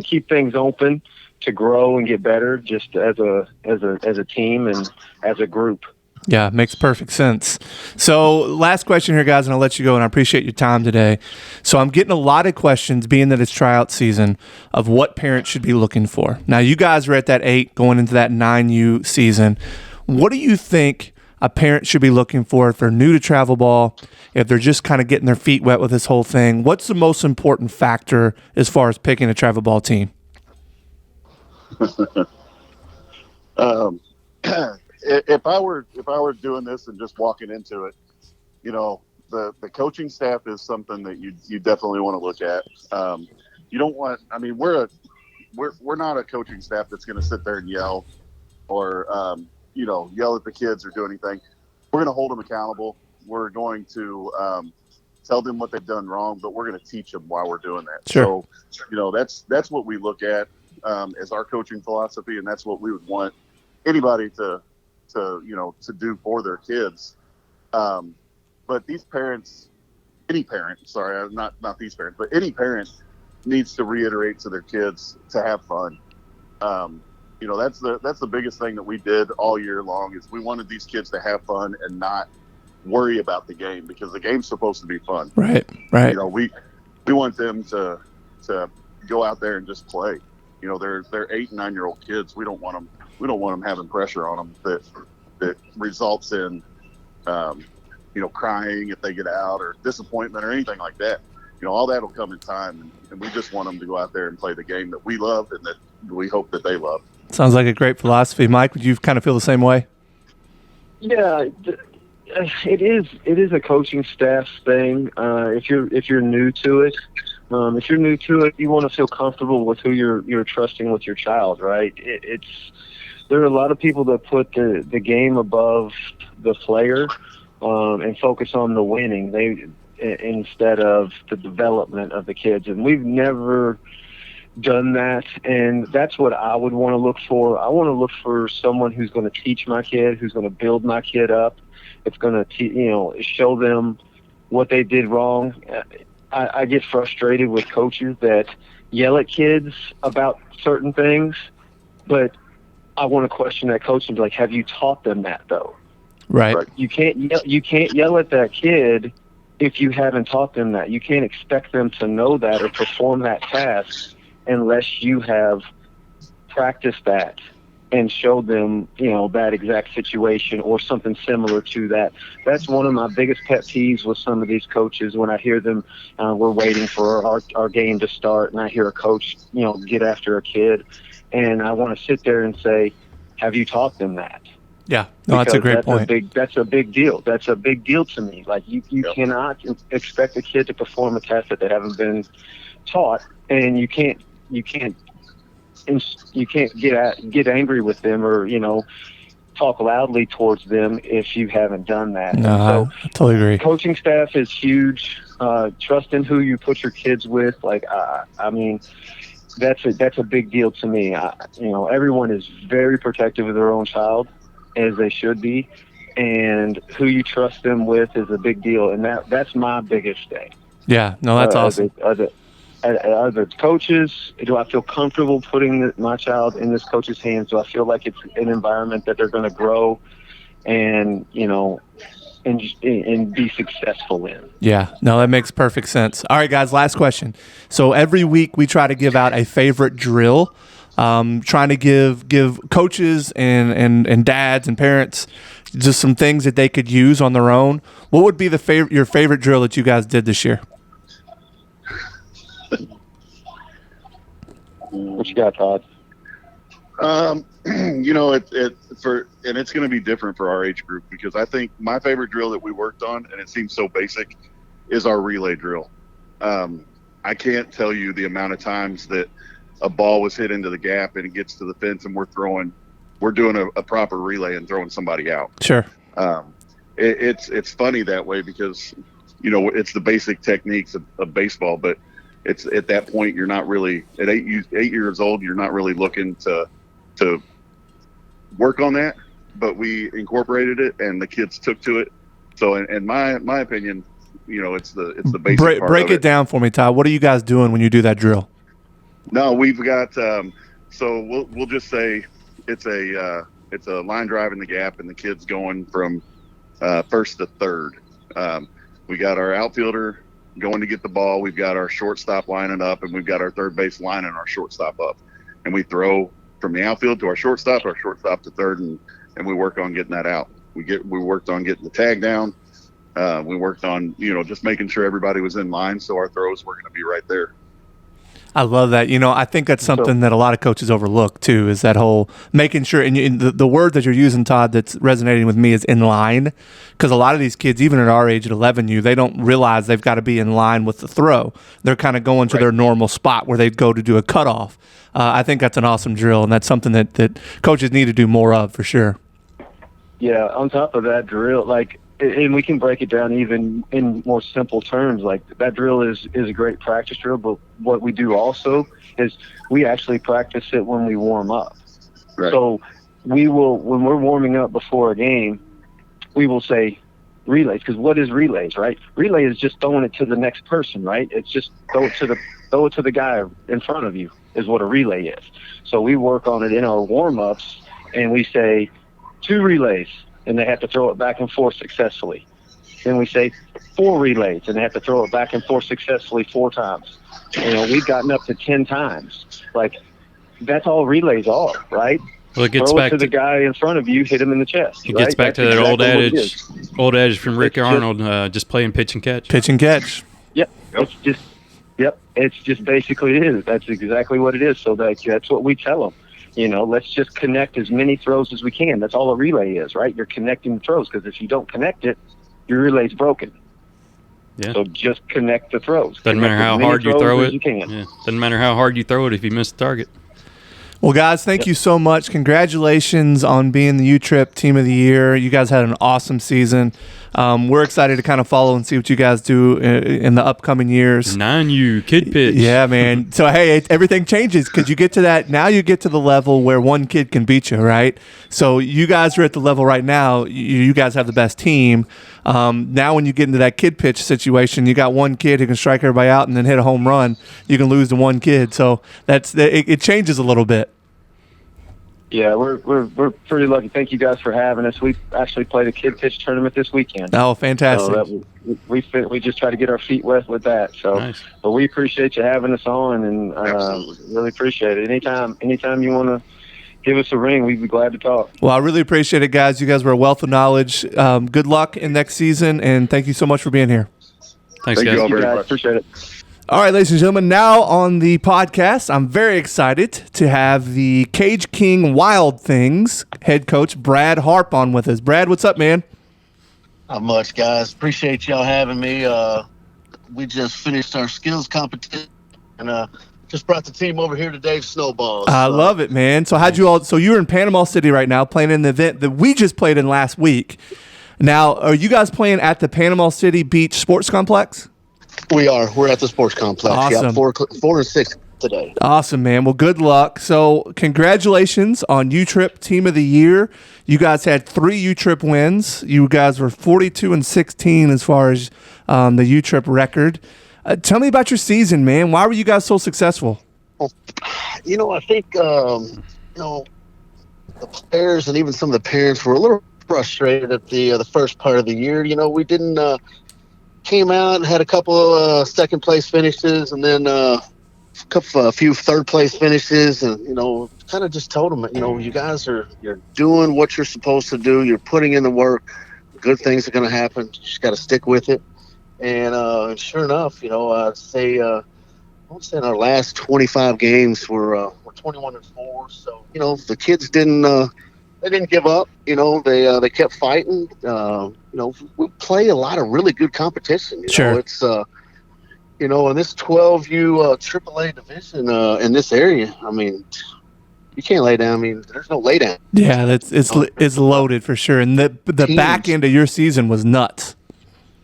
keep things open to grow and get better, just as a team and as a group. Yeah, makes perfect sense. So last question here, guys, and I'll let you go, and I appreciate your time today. So I'm getting a lot of questions, being that it's tryout season, of what parents should be looking for. Now, you guys are at that 8 going into that 9U season. What do you think a parent should be looking for if they're new to travel ball, if they're just kind of getting their feet wet with this whole thing? What's the most important factor as far as picking a travel ball team? If I were doing this and just walking into it, the coaching staff is something that you definitely want to look at. You don't want. I mean, we're not a coaching staff that's going to sit there and yell or yell at the kids or do anything. We're going to hold them accountable. We're going to tell them what they've done wrong, but we're going to teach them while we're doing that. Sure. So that's what we look at as our coaching philosophy, and that's what we would want anybody to do for their kids. But these parents, any parent, sorry, not these parents, but any parent needs to reiterate to their kids to have fun. That's the biggest thing that we did all year long, is we wanted these kids to have fun and not worry about the game, because the game's supposed to be fun. Right. We want them to go out there and just play. They're 8 and 9-year-old kids. We don't want them having pressure on them that results in crying if they get out, or disappointment or anything like that. All that'll come in time, and we just want them to go out there and play the game that we love and that we hope that they love. Sounds like a great philosophy. Mike, would you kind of feel the same way? Yeah, it is a coaching staff thing. If you're new to it, you want to feel comfortable with who you're trusting with your child, right? There are a lot of people that put the game above the player and focus on the winning instead of the development of the kids. And we've never done that, and that's what I would want to look for. I want to look for someone who's going to teach my kid, who's going to build my kid up. It's going to show them what they did wrong. I get frustrated with coaches that yell at kids about certain things, but I want to question that coach and be like, have you taught them that though? Right. You can't yell at that kid if you haven't taught them that. You can't expect them to know that or perform that task unless you have practiced that and showed them, that exact situation or something similar to that. That's one of my biggest pet peeves with some of these coaches when I hear them, we're waiting for our game to start, and I hear a coach, get after a kid, and I want to sit there and say, have you taught them that? Yeah, no, that's a great point. That's a big deal. That's a big deal to me. Like you cannot expect a kid to perform a test that they haven't been taught, and you can't get angry with them or talk loudly towards them if you haven't done that. No, so I totally agree. Coaching staff is huge. Trust in who you put your kids with. That's a big deal to me. Everyone is very protective of their own child, as they should be, and who you trust them with is a big deal, and that's my biggest thing. Yeah, no, that's awesome. Are the coaches, do I feel comfortable putting my child in this coach's hands? Do I feel like it's an environment that they're going to grow and be successful in? Yeah, no, that makes perfect sense. All right, guys, last question. So every week we try to give out a favorite drill, trying to give coaches and dads and parents just some things that they could use on their own. What would be your favorite drill that you guys did this year? What you got, Todd? It's going to be different for our age group, because I think my favorite drill that we worked on, and it seems so basic, is our relay drill. I can't tell you the amount of times that a ball was hit into the gap and it gets to the fence and we're doing a proper relay and throwing somebody out. Sure. It's funny that way because, it's the basic techniques of baseball, but it's at that point, you're not really at 8 years old, you're not really looking to work on that, but we incorporated it and the kids took to it. So in my opinion, it's the basic part. Break it down for me, Todd. What are you guys doing when you do that drill? No, we've got so we'll just say it's a line drive in the gap and the kid's going from first to third. We got our outfielder going to get the ball. We've got our shortstop lining up, and we've got our third base lining our shortstop up. And we throw from the outfield to our shortstop to third, and we work on getting that out. We worked on getting the tag down. We worked on, just making sure everybody was in line, so our throws were going to be right there. I love that. I think that's something that a lot of coaches overlook too, is that whole making sure, and the word that you're using, Todd, that's resonating with me is in line, because a lot of these kids, even at our age at 11U, they don't realize they've got to be in line with the throw. They're kind of going to their normal spot where they'd go to do a cutoff. I think that's an awesome drill, and that's something that coaches need to do more of for sure. Yeah, on top of that drill, and we can break it down even in more simple terms. Like that drill is a great practice drill, but what we do also is we actually practice it when we warm up. Right. So when we're warming up before a game, we will say relays, because what is relays, right? Relay is just throwing it to the next person, right? It's just throw it to the guy in front of you is what a relay is. So we work on it in our warm-ups, and we say 2 relays, and they have to throw it back and forth successfully. Then we say 4 relays, and they have to throw it back and forth successfully 4 times. We've gotten up to 10 times. That's all relays are, right? Well, it gets throw back it to the guy in front of you, hit him in the chest. It gets back to that old adage from Rick Arnold, just playing pitch and catch. Pitch and catch. Yep. It's just basically it is. That's exactly what it is. So that's what we tell them. Let's just connect as many throws as we can. That's all a relay is, right? You're connecting the throws, because if you don't connect it, your relay's broken. Yeah. So just connect the throws. Doesn't matter how hard you throw it. Yeah. Doesn't matter how hard you throw it if you miss the target. Well, guys, thank you so much. Congratulations on being the U-Trip Team of the Year. You guys had an awesome season. We're excited to kind of follow and see what you guys do in the upcoming years. 9U, kid pitch. Yeah, man. So, hey, everything changes because you get to that. Now you get to the level where one kid can beat you, right? So you guys are at the level right now. You guys have the best team. Now when you get into that kid pitch situation, you got one kid who can strike everybody out and then hit a home run. You can lose to one kid. So it changes a little bit. Yeah, we're pretty lucky. Thank you guys for having us. We actually played a kid pitch tournament this weekend. Oh, fantastic! So we just try to get our feet wet with that. So, Nice. But we appreciate you having us on, and really appreciate it. Anytime you want to give us a ring, we'd be glad to talk. Well, I really appreciate it, guys. You guys were a wealth of knowledge. Good luck in next season, and thank you so much for being here. Thanks, Thank guys. you all very Guys, much. appreciate it. All right, ladies and gentlemen, now on the podcast, I'm very excited to have the Cage King Wild Things head coach, Brad Harp, on with us. Brad, what's up, man? Not much, guys. Appreciate y'all having me. We just finished our skills competition and just brought the team over here today to snowballs. I love it, man. So so you're in Panama City right now playing in the event that we just played in last week. Now, are you guys playing at the Panama City Beach Sports Complex? We are. We're at the sports complex. Awesome. Yeah, 4 and 6 today. Awesome, man. Well, good luck. So congratulations on U-Trip Team of the Year. You guys had 3 U-Trip wins. You guys were 42-16 as far as the U-Trip record. Tell me about your season, man. Why were you guys so successful? I think, the players and even some of the parents were a little frustrated at the first part of the year. We didn't came out and had a couple of second place finishes, and then a few third place finishes, and kind of just told them, you guys you're doing what you're supposed to do. You're putting in the work. Good things are going to happen. You just got to stick with it. And sure enough, I'd say I want to say in our last 25 games we're 21-4. So the kids didn't. They didn't give up. They kept fighting. We play a lot of really good competition. Sure. It's in this 12U AAA division in this area. I mean, you can't lay down. I mean, there's no lay down. Yeah, it's loaded for sure. And the Teams. back end of your season was nuts.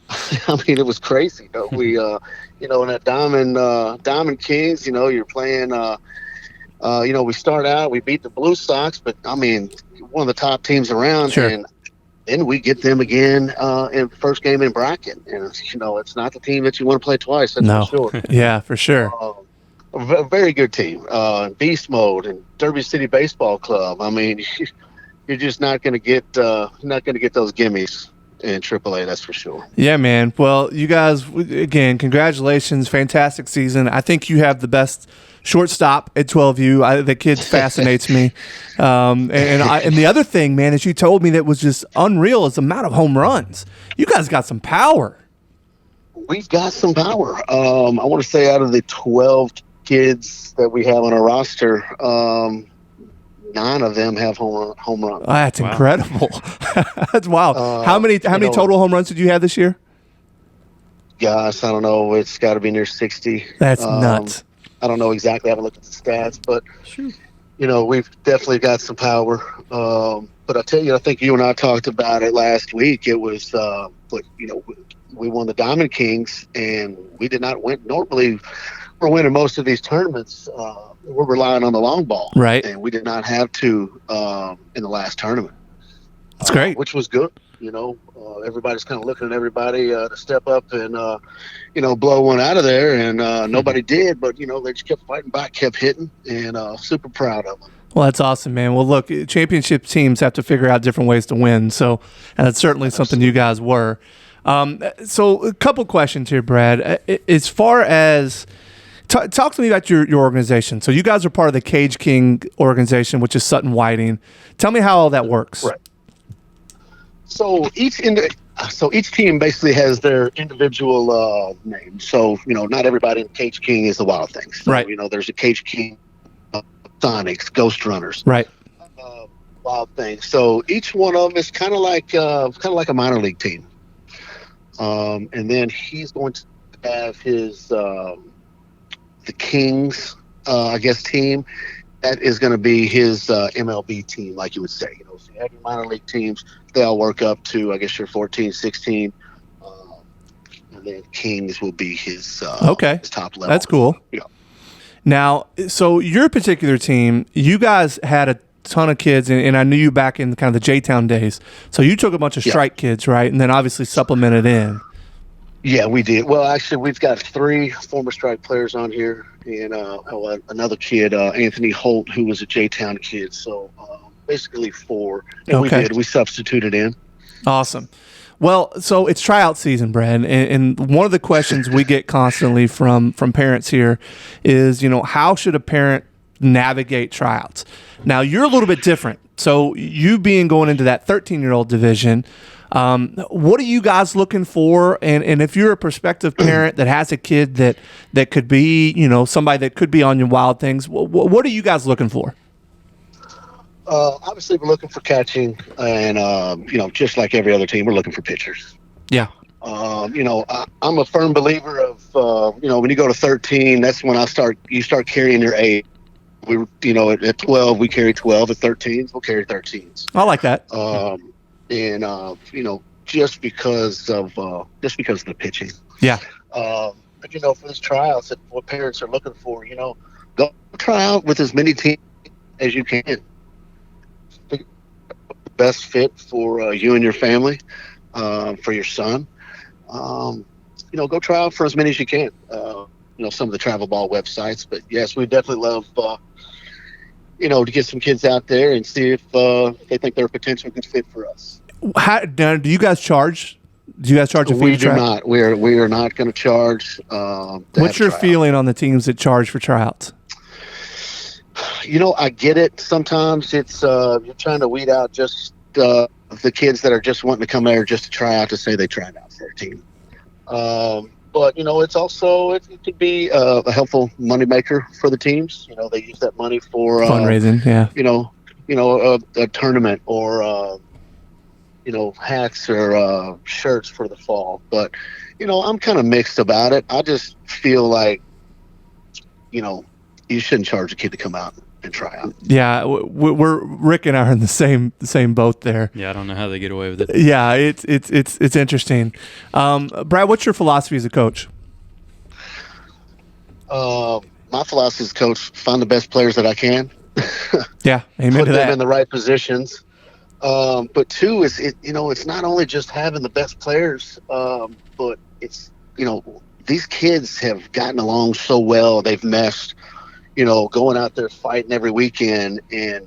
I mean, it was crazy. We in that Diamond Kings. You're playing. We start out. We beat the Blue Sox, but I mean, one of the top teams around. Sure. And then we get them again in first game in bracket, and it's not the team that you want to play twice. That's No. for sure. Yeah, for sure. A very good team, Beast Mode and Derby City Baseball Club. I mean, you're just not going to get those gimmies in AAA. That's for sure. Yeah, man. Well, you guys, again, congratulations. Fantastic season. I think you have the best shortstop at 12U. The kid fascinates me. And the other thing, man, is you told me that was just unreal is the amount of home runs. You guys got some power. We've got some power. I want to say out of the 12 kids that we have on our roster, 9 of them have home runs. Oh, that's Wow. incredible. That's wild. How many total home runs did you have this year? Gosh, I don't know. It's got to be near 60. That's nuts. I don't know exactly. I haven't looked at the stats, but we've definitely got some power. But I tell you, I think you and I talked about it last week. It was, we won the Diamond Kings, and we did not win. Normally, we're winning most of these tournaments. We're relying on the long ball, Right. And we did not have to in the last tournament. That's great. Which was good. Everybody's kind of looking at everybody to step up and blow one out of there, and nobody did. But they just kept fighting back, kept hitting, and super proud of them. Well, that's awesome, man. Well, look, championship teams have to figure out different ways to win. So, and that's certainly something you guys were. So, a couple questions here, Brad. As far as talk to me about your organization. So, you guys are part of the Cage King organization, which is Sutton Whiting. Tell me how all that works. Right. So each team basically has their individual name. So not everybody in Cage King is the Wild Things. So, Right. There's a Cage King, Sonics, Ghost Runners, Right. Wild Things. So each one of them is kind of like a minor league team. And then he's going to have his the Kings, team. That is going to be his MLB team, like you would say. So you have your minor league teams. They all work up to, your 14, 16. And then Kings will be his his top level. That's cool. Yeah. Now, so your particular team, you guys had a ton of kids, and I knew you back in kind of the J-Town days. So you took a bunch of strike kids, right? And then obviously supplemented in. Yeah, we did. Well, actually, we've got 3 former strike players on here, and another kid, Anthony Holt, who was a J-Town kid. So basically 4. And Okay. we substituted in. Awesome. Well, so it's tryout season, Brad, and one of the questions we get constantly from parents here is, how should a parent navigate tryouts? Now, you're a little bit different. So you being going into that 13-year-old division, what are you guys looking for? And if you're a prospective parent that has a kid that could be, somebody that could be on your Wild Things, what are you guys looking for? Obviously, we're looking for catching, and just like every other team, we're looking for pitchers. Yeah. I'm a firm believer of when you go to 13, that's when you start carrying your age. At 12 we carry 12. At 13s we'll carry 13s. I like that. Just because of the pitching. Yeah. But for these tryouts, what parents are looking for, go try out with as many teams as you can. The best fit for you and your family, for your son. Go try out for as many as you can. Some of the travel ball websites, but yes, we definitely love to get some kids out there and see if they think they're a potential good fit for us. Now, do you guys charge? Do you guys charge a fee? We do not. We are not going to charge. What's your feeling on the teams that charge for tryouts? I get it. Sometimes it's you're trying to weed out just the kids that are just wanting to come there just to try out to say they tried out for a team. But it's also it could be a helpful moneymaker for the teams. They use that money for fundraising. Yeah. A tournament or hats or shirts for the fall. But I'm kind of mixed about it. I just feel like you shouldn't charge a kid to come out and try out. Yeah, we're Rick and I are in the same boat there. Yeah, I don't know how they get away with it. Yeah, it's interesting. Brad, what's your philosophy as a coach? My philosophy as a coach: find the best players that I can. Yeah, amen put to them that. in the right positions. But 2 is it's not only just having the best players, but it's these kids have gotten along so well. They've meshed. Going out there fighting every weekend, and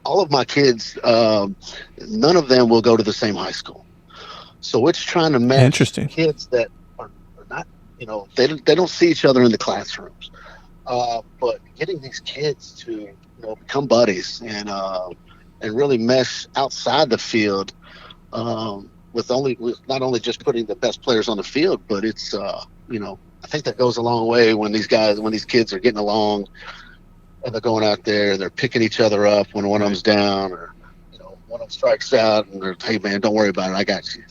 all of my kids, none of them will go to the same high school. So it's trying to match kids that are not, they don't see each other in the classrooms, but getting these kids to become buddies and really mesh outside the field, with not only just putting the best players on the field, but it's I think that goes a long way when these kids are getting along and they're going out there and they're picking each other up when one of them's down or one of them strikes out and they're, hey man, don't worry about it, I got you.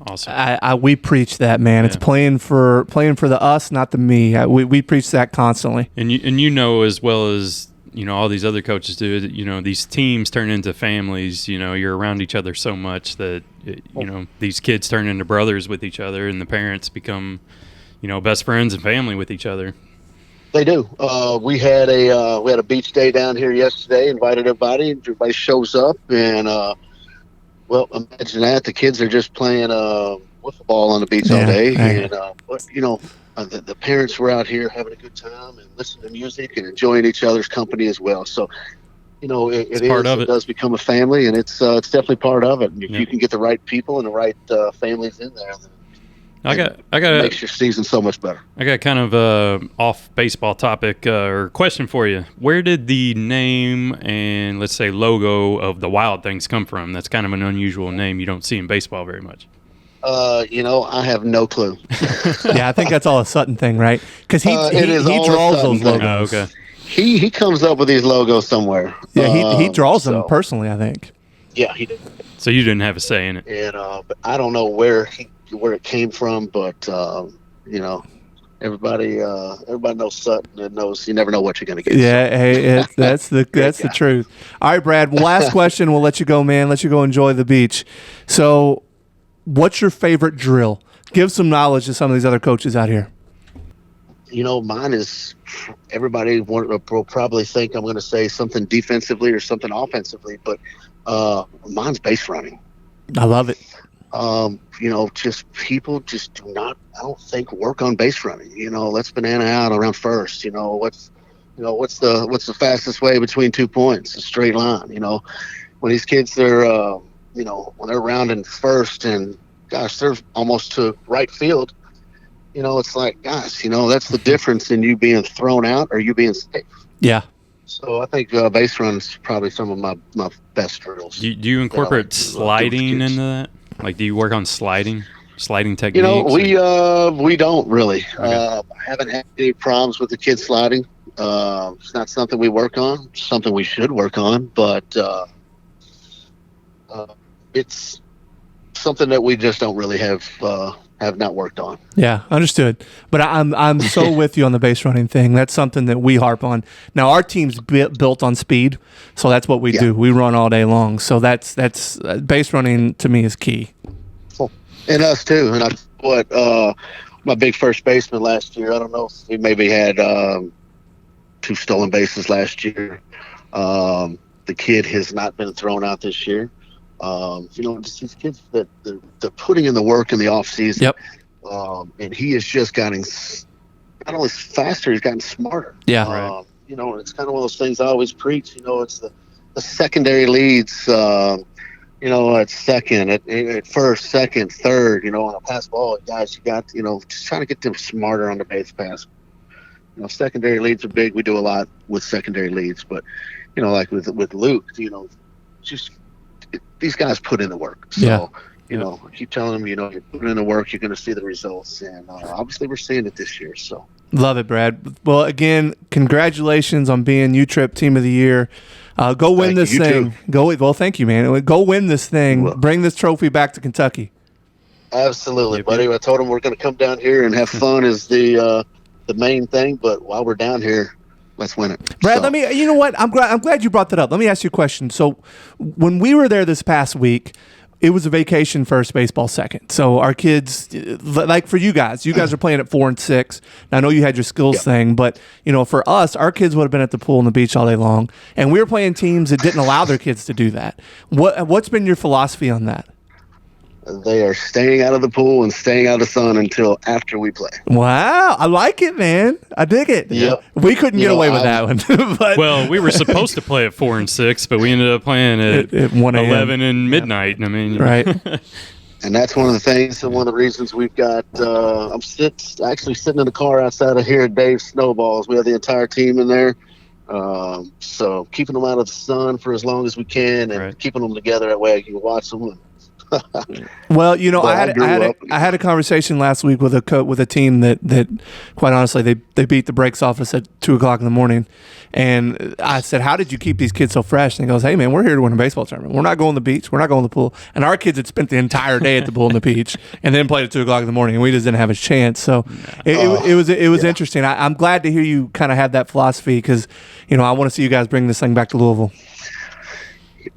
Awesome. We preach that, man. Yeah. It's playing for the us, not the me. We preach that constantly. And as well as all these other coaches do, these teams turn into families. You're around each other so much that these kids turn into brothers with each other, and the parents become best friends and family with each other. They do. We had a beach day down here yesterday. Invited everybody. Everybody shows up, and imagine that the kids are just playing wiffle ball on the beach all day, and the parents were out here having a good time and listening to music and enjoying each other's company as well. So, it does become a family, and it's definitely part of it. And if you can get the right people and the right families in there, then it makes your season so much better. I got kind of off baseball topic or question for you. Where did the name and let's say logo of the Wild Things come from? That's kind of an unusual name you don't see in baseball very much. I have no clue. Yeah, I think that's all a Sutton thing, right? Because he draws those logos. Oh, okay. He comes up with these logos somewhere. Yeah, he draws them personally, I think. Yeah, he did. So you didn't have a say in it. And but I don't know where it came from, but everybody knows Sutton and knows you never know what you're going to get. Yeah, hey, that's the truth. All right, Brad. Last question. We'll let you go, man. Let you go enjoy the beach. So, what's your favorite drill? Give some knowledge to some of these other coaches out here. Mine is, everybody will probably think I'm going to say something defensively or something offensively, but mine's base running. I love it. just people just do not, I don't think, work on base running. Let's banana out around first. What's the fastest way between 2 points? A straight line. When these kids are, when they're rounding first and gosh, they're almost to right field. It's like, gosh, that's the difference in you being thrown out or you being safe. Yeah. So I think base run is probably some of my best drills. Do you incorporate sliding into that? Like, do you work on sliding techniques? We don't really. Okay. I haven't had any problems with the kids sliding. It's not something we work on. It's something we should work on, but it's something that we just don't really have not worked on. Yeah, understood. But I'm so with you on the base running thing. That's something that we harp on. Now our team's built on speed, so that's what we do. We run all day long. So that's base running to me is key. And us too. And my big first baseman last year, I don't know if we maybe had 2 stolen bases last year. The kid has not been thrown out this year. Just these kids that they're putting in the work in the off season. Yep. And he is just getting not only faster, he's gotten smarter. Yeah. Right. It's kind of one of those things I always preach. It's the secondary leads. At second, at first, second, third. On a pass ball, guys, you got just trying to get them smarter on the base pass. Secondary leads are big. We do a lot with secondary leads, but like with Luke, just. These guys put in the work. So, I keep telling them, you're putting in the work, you're going to see the results. And obviously we're seeing it this year. So love it, Brad. Well, again, congratulations on being U-Trip Team of the Year. Go win this thing. Well, thank you, man. Go win this thing. Bring this trophy back to Kentucky. Absolutely, buddy. I told them we're going to come down here and have fun is the main thing. But while we're down here, let's win it. Brad, you know what? I'm glad you brought that up. Let me ask you a question. So when we were there this past week, it was a vacation first, baseball second. So our kids, like for you guys are playing at 4 and 6. Now, I know you had your skills thing, but for us, our kids would have been at the pool and the beach all day long. And we were playing teams that didn't allow their kids to do that. What's been your philosophy on that? They are staying out of the pool and staying out of the sun until after we play. Wow. I like it, man. I dig it. Yep. We couldn't get away with that one. But well, we were supposed to play at 4 and 6, but we ended up playing at 1 a.m. 11 and midnight. I mean, right. And that's one of the things and one of the reasons we've got I'm actually sitting in the car outside of here at Dave's Snowballs. We have the entire team in there. So keeping them out of the sun for as long as we can and keeping them together that way I can watch them. Well, I had a conversation last week with a team that quite honestly they beat the brakes off us at 2:00 in the morning, and I said, "How did you keep these kids so fresh?" And he goes, "Hey man, we're here to win a baseball tournament. We're not going to the beach. We're not going to the pool." And our kids had spent the entire day at the pool and the beach, and then played at 2:00 in the morning, and we just didn't have a chance. So it was interesting. I'm glad to hear you kind of have that philosophy because I want to see you guys bring this thing back to Louisville.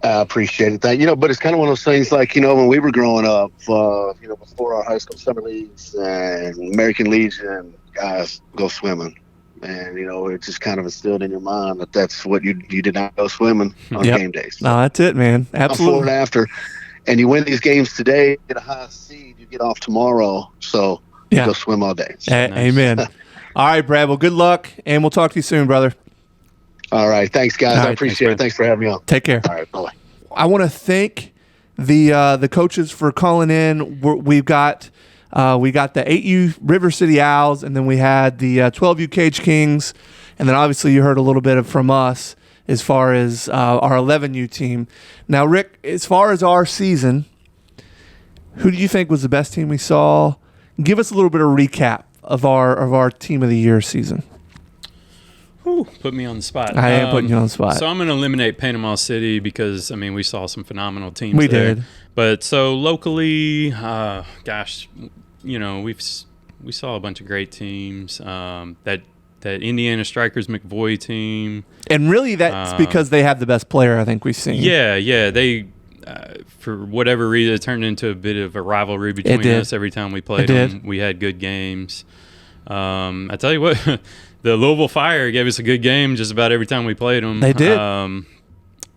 I appreciate it. But it's kind of one of those things like, when we were growing up, before our high school summer leagues and American Legion, guys go swimming. And, it's just kind of instilled in your mind that that's what you did not go swimming on game days. No, that's it, man. Absolutely. Before and after. And you win these games today, get a high seed, you get off tomorrow. So go swim all day. So, amen. All right, Brad. Well, good luck, and we'll talk to you soon, brother. All right. Thanks, guys. I appreciate it. Thanks for having me on. Take care. All right. Bye-bye. I want to thank the coaches for calling in. We got the 8U River City Owls, and then we had the 12U Cage Kings, and then obviously you heard a little bit from us as far as our 11U team. Now, Rick, as far as our season, who do you think was the best team we saw? Give us a little bit of recap of our Team of the Year season. Put me on the spot. I am putting you on the spot. So I'm going to eliminate Panama City because, we saw some phenomenal teams we there. Did. But so locally, we saw a bunch of great teams. That Indiana Strikers McVoy team. And really that's because they have the best player I think we've seen. Yeah. They, for whatever reason, it turned into a bit of a rivalry between us every time we played them. We had good games. I tell you what, the Louisville Fire gave us a good game just about every time we played them. They did.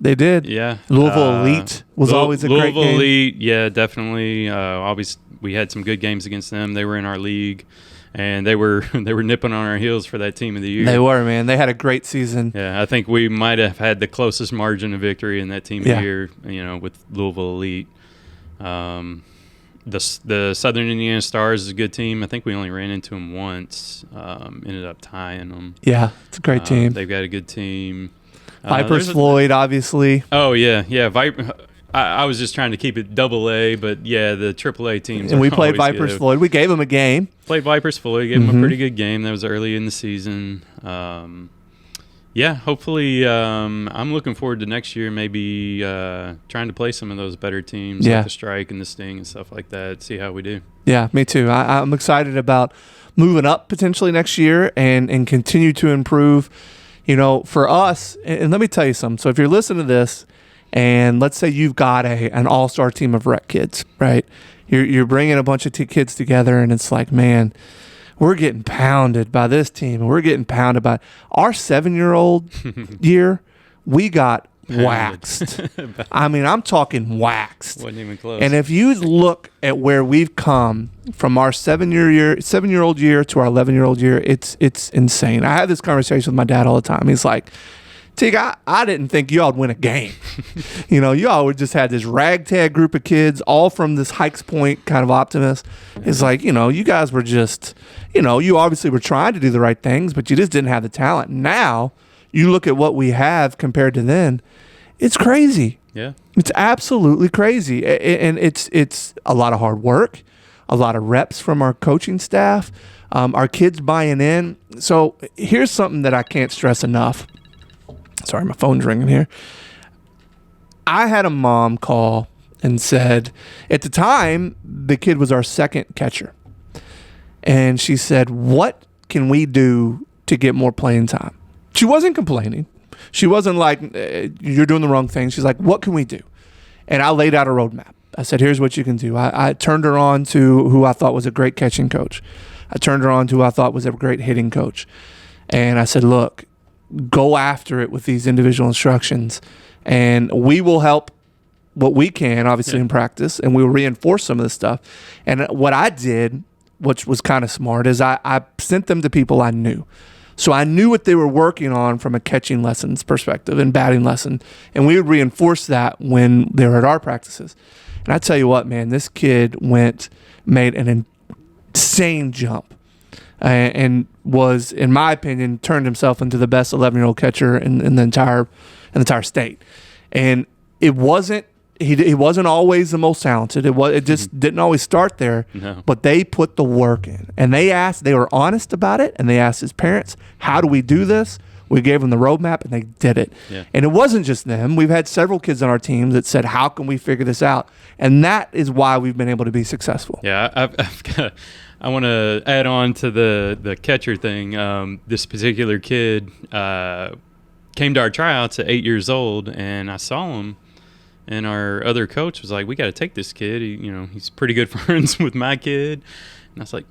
They did. Yeah. Louisville Elite was always a great game. Louisville Elite, yeah, definitely. Always, we had some good games against them. They were in our league, and they were nipping on our heels for that team of the year. They were, man. They had a great season. Yeah, I think we might have had the closest margin of victory in that team of the year, with Louisville Elite. The Southern Indiana Stars is a good team. I think we only ran into them once. Ended up tying them. Yeah, it's a great team. They've got a good team. Vipers Floyd, obviously. Oh, yeah. I was just trying to keep it AA, but yeah, the AAA teams. And we played Vipers Floyd. We gave them a game. Played Vipers Floyd. Gave them a pretty good game. That was early in the season. Hopefully, I'm looking forward to next year, maybe trying to play some of those better teams, like the Strike and the Sting and stuff like that, see how we do. Yeah, me too. I'm excited about moving up potentially next year and continue to improve. For us, and let me tell you something. So if you're listening to this, and let's say you've got an all-star team of rec kids, right? You're bringing a bunch of kids together, and it's like, man, we're getting pounded by this team, and we're getting pounded by our 7-year-old year. We got waxed. I mean, I'm talking waxed. Wasn't even close. And if you look at where we've come from our 7-year-old year to our 11-year-old year, it's insane. I have this conversation with my dad all the time. He's like, Tig, I didn't think y'all would win a game. Y'all would just had this ragtag group of kids, all from this Hikes Point kind of optimist. It's like, you guys were just, you obviously were trying to do the right things, but you just didn't have the talent. Now, you look at what we have compared to then, it's crazy. Yeah. It's absolutely crazy. And it's a lot of hard work, a lot of reps from our coaching staff, our kids buying in. So here's something that I can't stress enough. Sorry, my phone's ringing here. I had a mom call and said, at the time, the kid was our second catcher. And she said, what can we do to get more playing time? She wasn't complaining. She wasn't like, you're doing the wrong thing. She's like, what can we do? And I laid out a roadmap. I said, here's what you can do. I turned her on to who I thought was a great catching coach. I turned her on to who I thought was a great hitting coach. And I said, look, go after it with these individual instructions. And we will help what we can, obviously, in practice. And we will reinforce some of this stuff. And what I did, which was kind of smart, is I sent them to people I knew. So I knew what they were working on from a catching lessons perspective and batting lesson. And we would reinforce that when they were at our practices. And I tell you what, man, this kid made an insane jump and was, in my opinion, turned himself into the best 11-year-old catcher in the entire state. And it wasn't, he wasn't always the most talented. It just didn't always start there. No. But they put the work in, and they were honest about it, and they asked his parents, "How do we do this?" We gave them the roadmap, and they did it. Yeah. And it wasn't just them. We've had several kids on our team that said, "How can we figure this out?" And that is why we've been able to be successful. Yeah, I want to add on to the catcher thing. This particular kid came to our tryouts at 8 years old, and I saw him. And our other coach was like, we got to take this kid. He's pretty good friends with my kid. And I was like,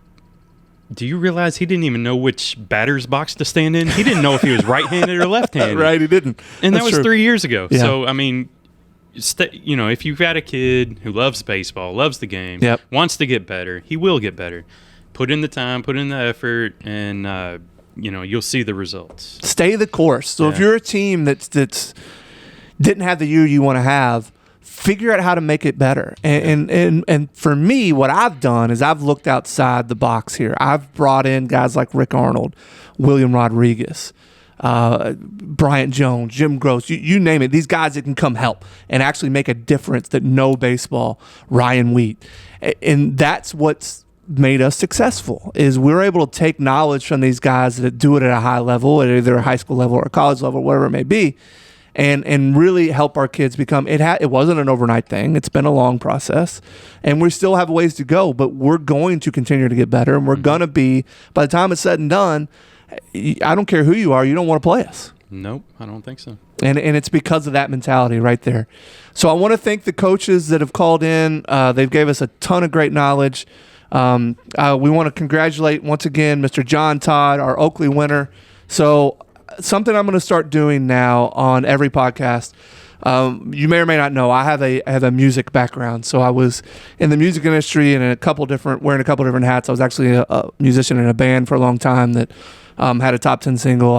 do you realize he didn't even know which batter's box to stand in? He didn't know if he was right-handed or left-handed. Right, he didn't. And That's that was true. 3 years ago. Yeah. So, I mean, if you've got a kid who loves baseball, loves the game, wants to get better, he will get better. Put in the time, put in the effort, and, you'll see the results. Stay the course. So if you're a team that's didn't have the year you want to have, figure out how to make it better. And for me, what I've done is I've looked outside the box here. I've brought in guys like Rick Arnold, William Rodriguez, Bryant Jones, Jim Gross, you name it. These guys that can come help and actually make a difference that know baseball, Ryan Wheat. And that's what's made us successful, is we're able to take knowledge from these guys that do it at a high level, at either a high school level or a college level, whatever it may be, and really help our kids become. It wasn't an overnight thing. It's been a long process, and we still have ways to go, but we're going to continue to get better, and we're going to be, by the time it's said and done, I don't care who you are, you don't want to play us. Nope, I don't think so. And it's because of that mentality right there. So I want to thank the coaches that have called in. They've gave us a ton of great knowledge. We want to congratulate, once again, Mr. John Todd, our Oakley winner. So something I'm going to start doing now on every podcast, You may or may not know I have a music background, so I was in the music industry and wearing a couple different hats. I was actually a musician in a band for a long time that had a top 10 single.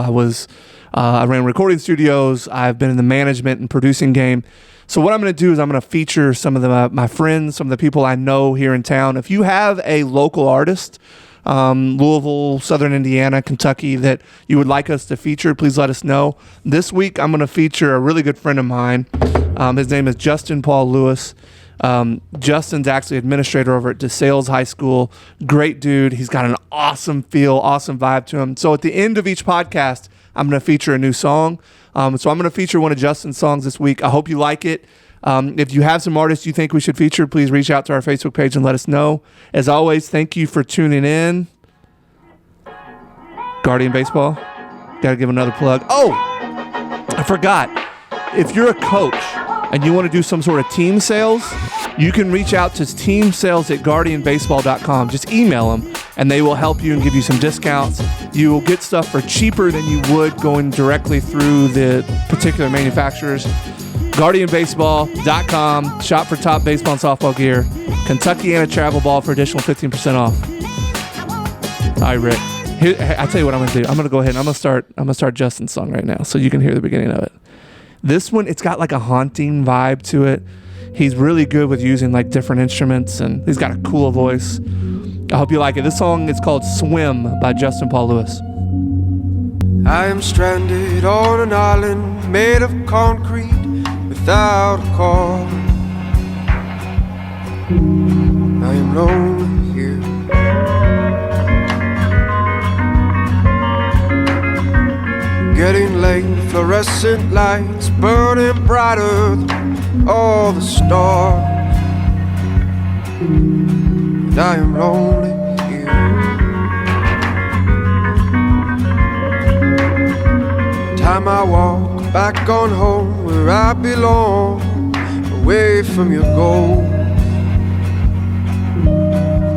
I ran recording studios. I've been in the management and producing game. So what I'm going to do is I'm going to feature some of my friends, some of the people I know here in town. If you have a local artist, Louisville, Southern Indiana, Kentucky, that you would like us to feature, please let us know. This week, I'm going to feature a really good friend of mine. His name is Justin Paul Lewis. Justin's actually administrator over at DeSales High School. Great dude. He's got an awesome feel, awesome vibe to him. So at the end of each podcast, I'm going to feature a new song. So I'm going to feature one of Justin's songs this week. I hope you like it. If you have some artists you think we should feature, please reach out to our Facebook page and let us know. As always, thank you for tuning in. Guardian Baseball. Got to give another plug. Oh, I forgot. If you're a coach and you want to do some sort of team sales, you can reach out to teamsales@guardianbaseball.com. Just email them, and they will help you and give you some discounts. You will get stuff for cheaper than you would going directly through the particular manufacturers. GuardianBaseball.com. Shop for top baseball and softball gear. Kentuckiana travel ball for additional 15% off. All right, Rick. Here, I'll tell you what I'm going to do. I'm going to go ahead and I'm going to start Justin's song right now so you can hear the beginning of it. This one, it's got like a haunting vibe to it. He's really good with using like different instruments, and he's got a cool voice. I hope you like it. This song is called Swim by Justin Paul Lewis. I am stranded on an island made of concrete without a call. I am lonely here. Getting late, fluorescent lights burning brighter than all the stars. And I am lonely here. Time I walk back on home where I belong, away from your goal.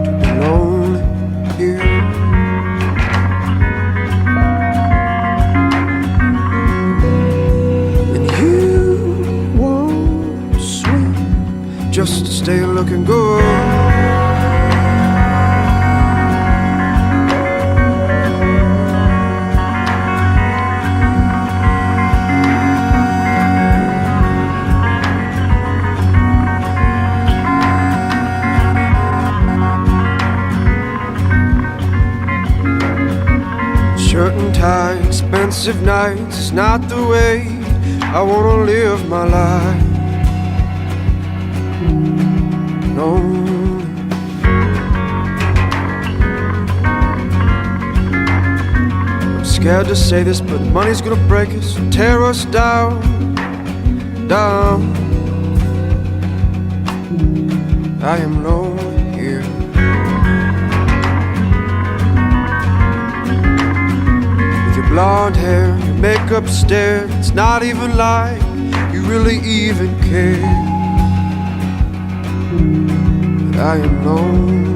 To be lonely here. And you won't swim just to stay looking good. Shirt and tie, expensive nights, it's not the way I wanna live my life. No. I'm scared to say this, but money's gonna break us, tear us down, down. I am lonely here. Blonde hair, your makeup stare, it's not even like you really even care. But I am lonely.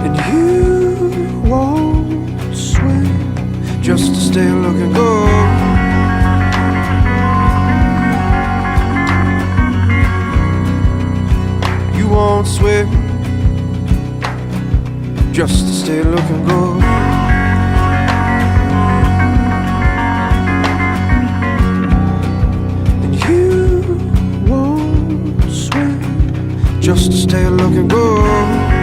And you won't swim just to stay looking good. You won't swim just to stay looking good. And you won't swim just to stay looking good.